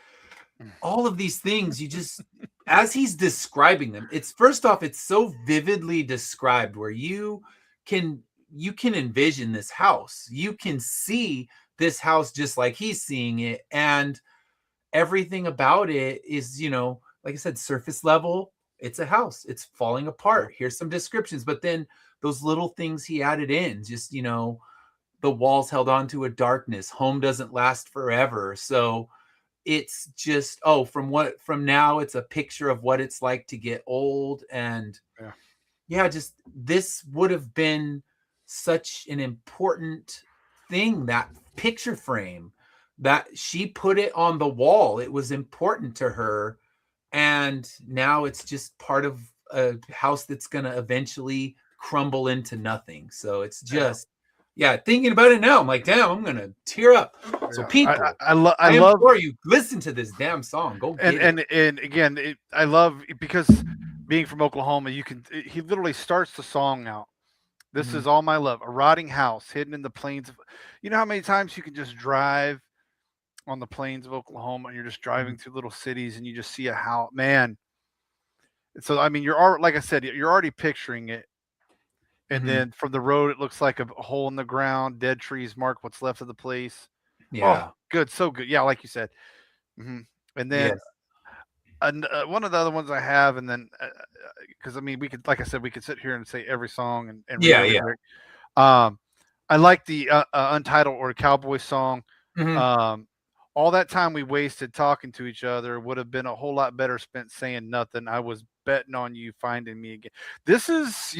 all of these things, you just, as he's describing them, it's, first off, it's so vividly described where you can envision this house. You can see this house just like he's seeing it. And everything about it is, like I said, surface level. It's a house. It's falling apart. Here's some descriptions. But then those little things he added in, just, the walls held on to a darkness. Home doesn't last forever. So it's just, from now it's a picture of what it's like to get old. And just, this would have been such an important thing, that picture frame, that she put it on the wall. It was important to her. And now it's just part of a house that's going to eventually crumble into nothing. So it's just, thinking about it now, I'm like, damn, I'm going to tear up. So people, I love you listen to this damn song. Go get it. And again, I love, because being from Oklahoma, he literally starts the song out This is all my love. A rotting house hidden in the plains of, you know how many times you can just drive on the plains of Oklahoma and you're just driving through little cities and you just see a house, man. So I mean, like I said, you're already picturing it. And then from the road, it looks like a hole in the ground, dead trees mark what's left of the place. Yeah. Oh, good, so good. Yeah, like you said. And then one of the other ones I have, and then because I mean, we could, like I said, we could sit here and say every song and read every lyric. I like the Untitled or Cowboy song. All that time we wasted talking to each other would have been a whole lot better spent saying nothing. I was betting on you finding me again. This is,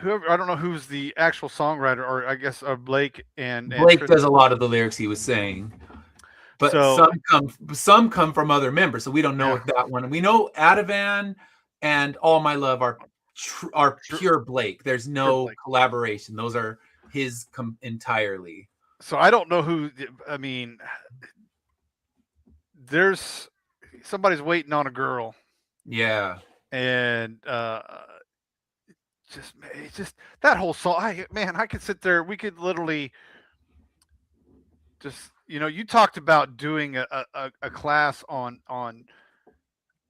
whoever, I don't know who's the actual songwriter, or I guess Blake and Blake does a lot of the lyrics he was saying, but some come from other members, so we don't know if that one. We know Ativan and All My Love are pure Blake. There's no collaboration; those are his entirely. So I don't know who. I mean, there's somebody's waiting on a girl. Yeah. And just that whole song. I could sit there. We could literally just, you talked about doing a class on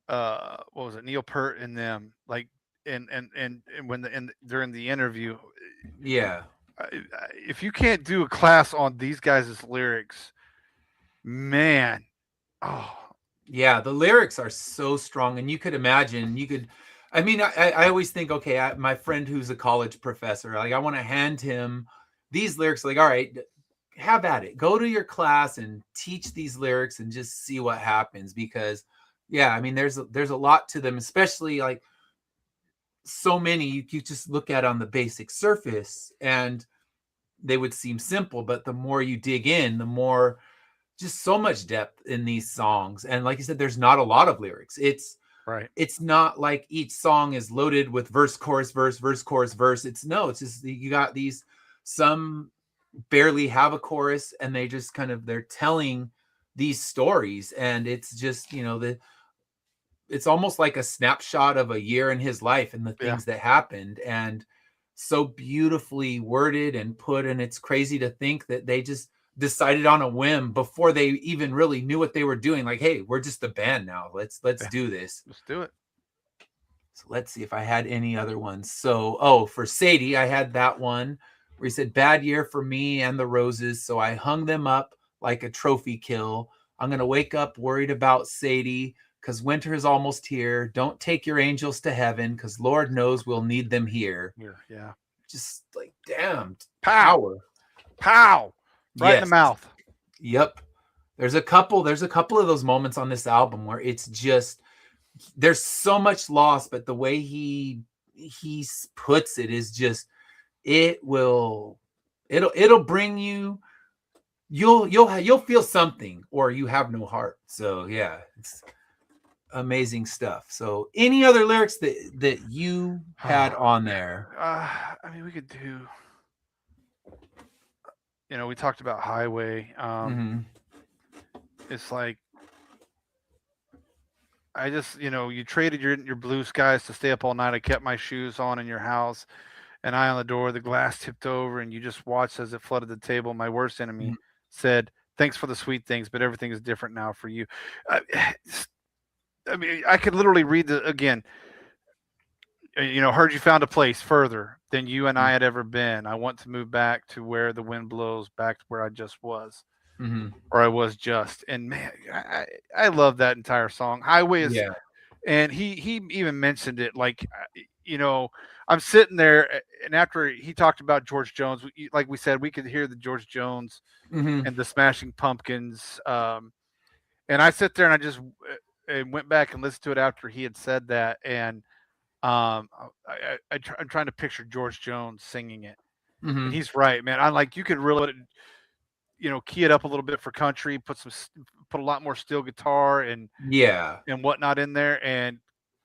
what was it, Neil Peart and them, like, and when during the interview. Yeah. If you can't do a class on these guys' lyrics, man. Oh. Yeah, the lyrics are so strong, and you could imagine, I mean, I always think, okay, my friend who's a college professor, like, I want to hand him these lyrics, like, all right, have at it. Go to your class and teach these lyrics and just see what happens. Because, yeah, I mean, there's a lot to them, especially like so many you just look at on the basic surface and they would seem simple, but the more you dig in, the more, just so much depth in these songs. And like you said, there's not a lot of lyrics. It's not like each song is loaded with verse, chorus, verse, chorus, verse. It's just, you got these, some barely have a chorus, and they just they're telling these stories. And it's just, it's almost like a snapshot of a year in his life and the things that happened, and so beautifully worded and put. And it's crazy to think that they just decided on a whim before they even really knew what they were doing. Like, hey, we're just a band now. Let's do this. Let's do it. So let's see if I had any other ones. So, for Sadie, I had that one where he said, bad year for me and the roses, so I hung them up like a trophy kill. I'm going to wake up worried about Sadie because winter is almost here. Don't take your angels to heaven because Lord knows we'll need them here. Yeah. Just like, damn. Pow. Right in the mouth. Yep. There's a couple of those moments on this album where it's just, there's so much loss, but the way he puts it is just, it'll bring you, you'll feel something, or you have no heart. So yeah, it's amazing stuff. So any other lyrics that you had on there? I mean, we could do, we talked about Highway. It's like, I just, you traded your blue skies to stay up all night. I kept my shoes on in your house, an eye on the door, the glass tipped over, and you just watched as it flooded the table. My worst enemy said, thanks for the sweet things, but everything is different now for you. I mean, I could literally read again. Heard you found a place further than you and I had ever been. I want to move back to where the wind blows, back to where I just was, or I was just. And man, I love that entire song. Highway is, and he even mentioned it. Like, I'm sitting there, and after he talked about George Jones, like we said, we could hear the George Jones and the Smashing Pumpkins. And I sit there and I just went back and listened to it after he had said that, and I'm trying to picture George Jones singing it. And he's right, man. I'm like, you could really, key it up a little bit for country, put a lot more steel guitar and whatnot in there. And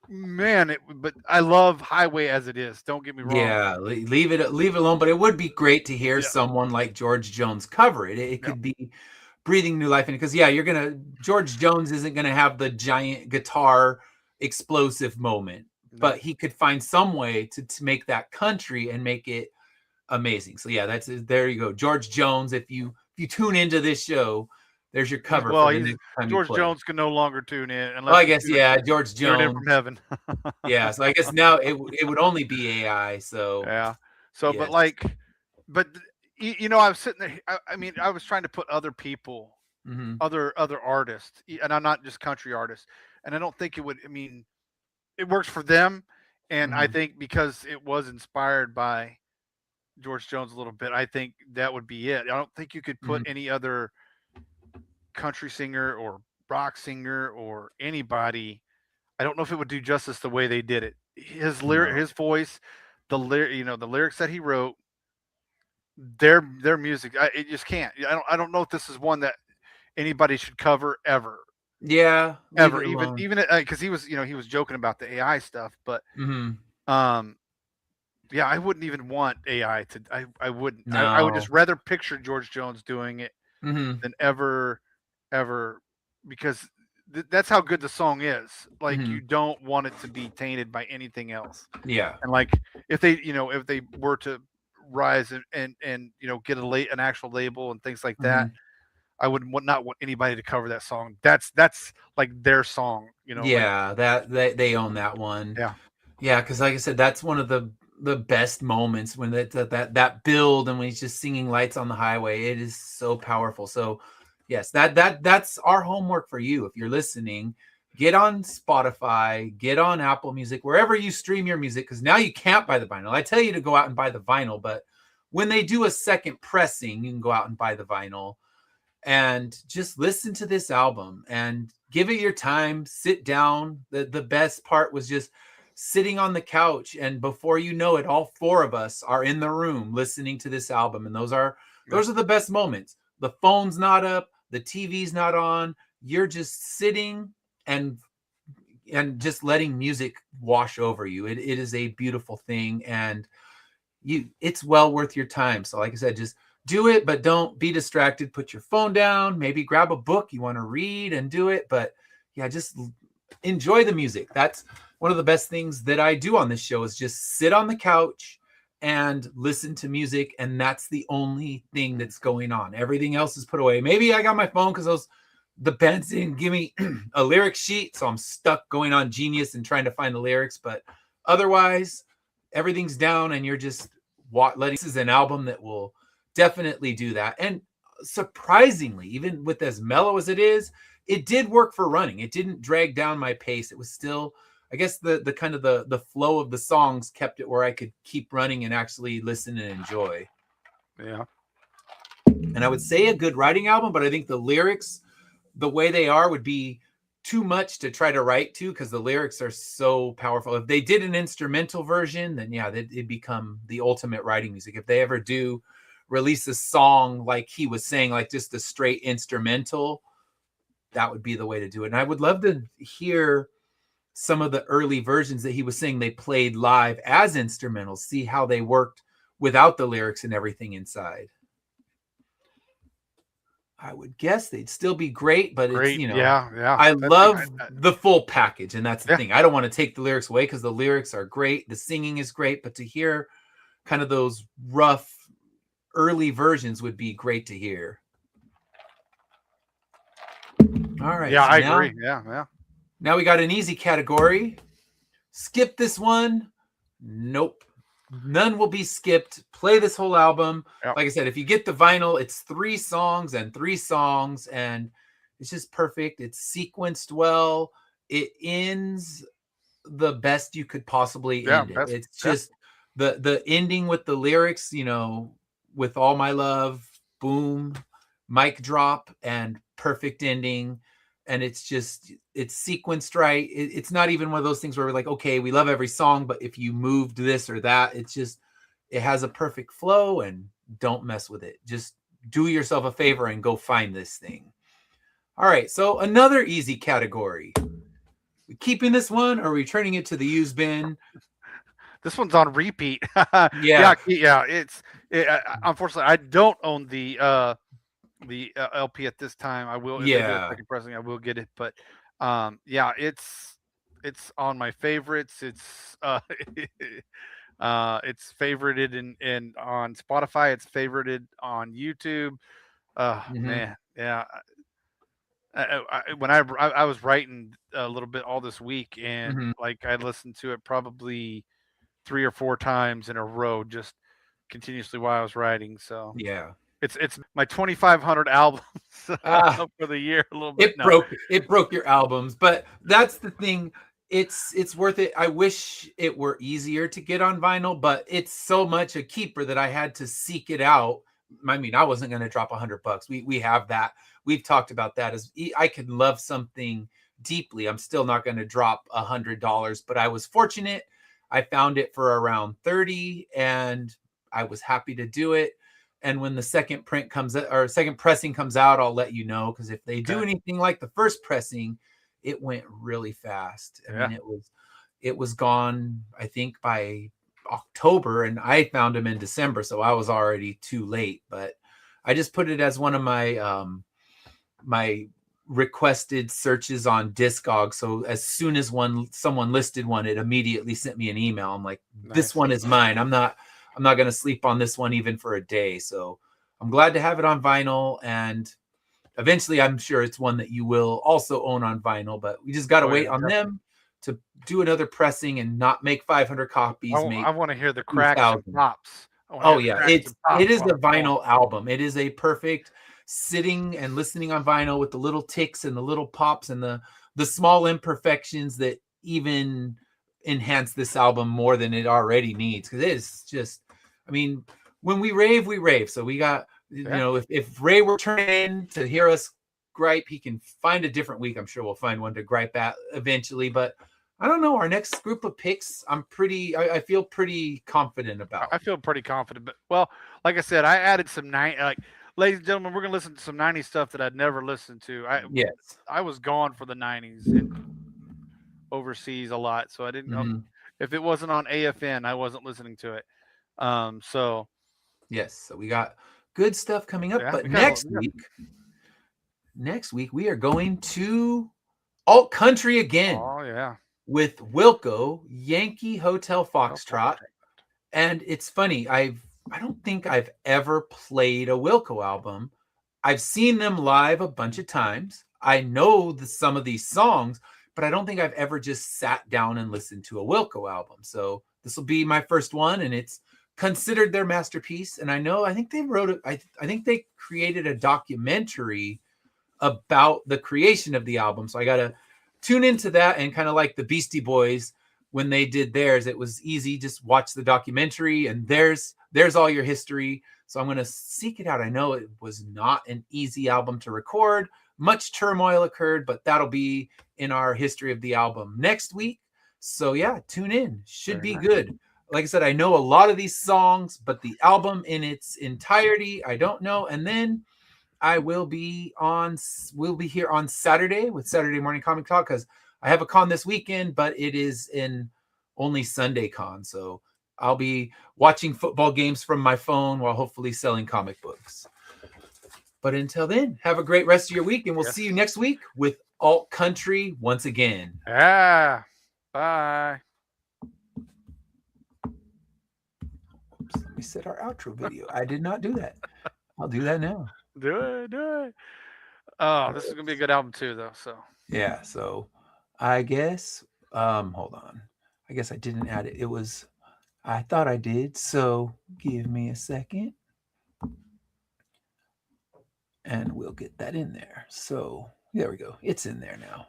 man, but I love Highway as it is. Don't get me wrong. Yeah, leave it alone. But it would be great to hear someone like George Jones cover it. It could be breathing new life in it, because George Jones isn't gonna have the giant guitar explosive moment, No. but he could find some way to make that country and make it amazing. So yeah, there you go. George Jones. If you tune into this show, there's your cover for the next time you George play. Jones can no longer tune in Well, unless I guess yeah, George tune in Jones. from heaven. Yeah, so I guess now it would only be AI. So Yeah. So, yes. but I was sitting there. I mean, I was trying to put other people, Mm-hmm. other artists, and I'm not just country artists, and I don't think it would. I mean, it works for them, and I Mm-hmm. think because it was inspired by George Jones a little bit, I think that would be it. I don't think you could put Mm-hmm. any other country singer or rock singer or anybody. I don't know if it would do justice the way they did it. No. His voice, the lyrics that he wrote, their music. It just can't. I don't know if this is one that anybody should cover ever. Yeah, leave Ever, it alone. even because he was joking about the AI stuff, but Mm-hmm. yeah, I wouldn't even want AI to. I wouldn't. I would just No. rather picture George Jones doing it Mm-hmm. than ever, because that's how good the song is. Like, Mm-hmm. you don't want it to be tainted by anything else. Yeah. And like, if they were to rise and get an actual label and things like that, Mm-hmm. I would not want anybody to cover that song. That's like their song. Like, Yeah, that they own that one. yeah. Yeah, because like I said, that's one of the best moments when that build and when he's just singing "Lights on the Highway." It is so powerful. So yes, that's our homework for you. If you're listening, get on Spotify, get on Apple Music, wherever you stream your music, because now you can't buy the vinyl. I tell you to go out and buy the vinyl, but when they do a second pressing, you can go out and buy the vinyl and just listen to this album and give it your time. Sit down. The best part was just sitting on the couch, and before you know it, all four of us are in the room listening to this album, and those are the best moments. The phone's not up, the TV's not on, you're just sitting and just letting music wash over you. It is a beautiful thing, and it's well worth your time. So like I said, just do it, but don't be distracted. Put your phone down, maybe grab a book you want to read and do it. But yeah, just enjoy the music. That's one of the best things that I do on this show, is just sit on the couch and listen to music. And that's the only thing that's going on. Everything else is put away. Maybe I got my phone because the bands didn't give me a lyric sheet, so I'm stuck going on Genius and trying to find the lyrics. But otherwise, everything's down, and you're just letting. This is an album that will definitely do that. And surprisingly, even with as mellow as it is, it did work for running. It didn't drag down my pace. It was still, I guess, the kind of the flow of the songs kept it where I could keep running and actually listen and enjoy. Yeah. And I would say a good writing album, but I think the lyrics, the way they are, would be too much to try to write to, because the lyrics are so powerful. If they did an instrumental version, then yeah, it'd become the ultimate writing music. If they ever do release a song like he was saying, like just a straight instrumental, that would be the way to do it. And I would love to hear some of the early versions that he was saying they played live as instrumentals, see how they worked without the lyrics and everything inside. I would guess they'd still be great, but it's, yeah. I love the full package, and that's the thing. I don't want to take the lyrics away, because the lyrics are great, the singing is great, but to hear kind of those rough early versions would be great to hear. All right. Yeah, so I agree. Yeah. Now we got an easy category. Skip this one. Nope. None will be skipped. Play this whole album. Yep. Like I said, if you get the vinyl, it's 3 songs, and it's just perfect. It's sequenced well. It ends the best you could possibly end it. It's just the ending with the lyrics, with all my love, boom, mic drop, and perfect ending. And it's sequenced right. It's not even one of those things where we're like, okay, we love every song, but if you moved this or that, it has a perfect flow, and don't mess with it. Just do yourself a favor and go find this thing. All right. So another easy category. We keeping this one, or are we turning it to the used bin? This one's on repeat. Yeah. Unfortunately, I don't own the LP at this time. I will. If they do a second pressing, I will get it. But it's It's on my favorites. It's favorited in on Spotify. It's favorited on YouTube. Oh Mhm. man, yeah. When I was writing a little bit all this week, and Mhm. like I listened to it probably 3 or 4 times in a row, just continuously while I was writing. So Yeah. it's my 2,500 albums Ah, for the year. A little bit. No, it broke your albums, but that's the thing. It's worth it. I wish it were easier to get on vinyl, but it's so much a keeper that I had to seek it out. I mean, I wasn't going to drop $100. We have that. We've talked about that as I can love something deeply. I'm still not going to drop $100, but I was fortunate. I found it for around 30 and I was happy to do it. And when the second print comes out or second pressing comes out, I'll let you know, because if they do okay, anything like the first pressing, it went really fast. I yeah, mean, it was gone, I think, by October, and I found them in December, so I was already too late. But I just put it as one of my requested searches on Discog. So as soon as someone listed one, it immediately sent me an email. I'm like, this nice. one is mine. I'm not going to sleep on this one even for a day. So I'm glad to have it on vinyl, and eventually I'm sure it's one that you will also own on vinyl, but we just got to Oh wait yeah, on definitely. them to do another pressing and not make 500 copies, I make want to hear the cracks and 2,000. pops. I want to Oh hear the yeah, cracks it and pops is while a it's going. vinyl album. It is a perfect sitting and listening on vinyl with the little ticks and the little pops and the small imperfections that even enhance this album more than it already needs, because it is just, I mean, when we rave, we rave. So we got, Yeah, if Ray were turning in to hear us gripe, he can find a different week. I'm sure we'll find one to gripe at eventually, but I don't know. Our next group of picks, I feel pretty confident about. I feel pretty confident. But well, like I said, I added some ladies and gentlemen, we're gonna listen to some '90s stuff that I'd never listened to. Yes. I was gone for the '90s and overseas a lot, so I didn't. Mhm. If it wasn't on AFN, I wasn't listening to it. So Yes. So we got good stuff coming up. yeah, But next week we are going to alt country again oh yeah, with Wilco, Yankee Hotel oh, Foxtrot. And it's funny, I don't think I've ever played a Wilco album. I've seen them live a bunch of times. I know some of these songs, but I don't think I've ever just sat down and listened to a Wilco album. So this will be my first one, and it's considered their masterpiece. And I think they wrote it. I think they created a documentary about the creation of the album. So I got to tune into that, and kind of like the Beastie Boys when they did theirs, it was easy. Just watch the documentary and there's all your history. So I'm going to seek it out. I know it was not an easy album to record. Much turmoil occurred, but that'll be in our history of the album next week. So yeah, tune in. Should very be nice. good. Like I said, I know a lot of these songs, but the album in its entirety, I don't know. And then we'll be here on Saturday with Saturday Morning Comic Talk, because I have a con this weekend, but it is in only Sunday con. So I'll be watching football games from my phone while hopefully selling comic books. But until then, have a great rest of your week, and we'll Yes. see you next week with Alt Country once again. Yeah. Bye. Oops, let me set our outro video. I did not do that. I'll do that now. Do it. Do it. Oh, this is gonna be a good album too, though. So Yeah, so I guess hold on. I guess I didn't add it. I thought I did. So give me a second. And we'll get that in there. So there we go. It's in there now.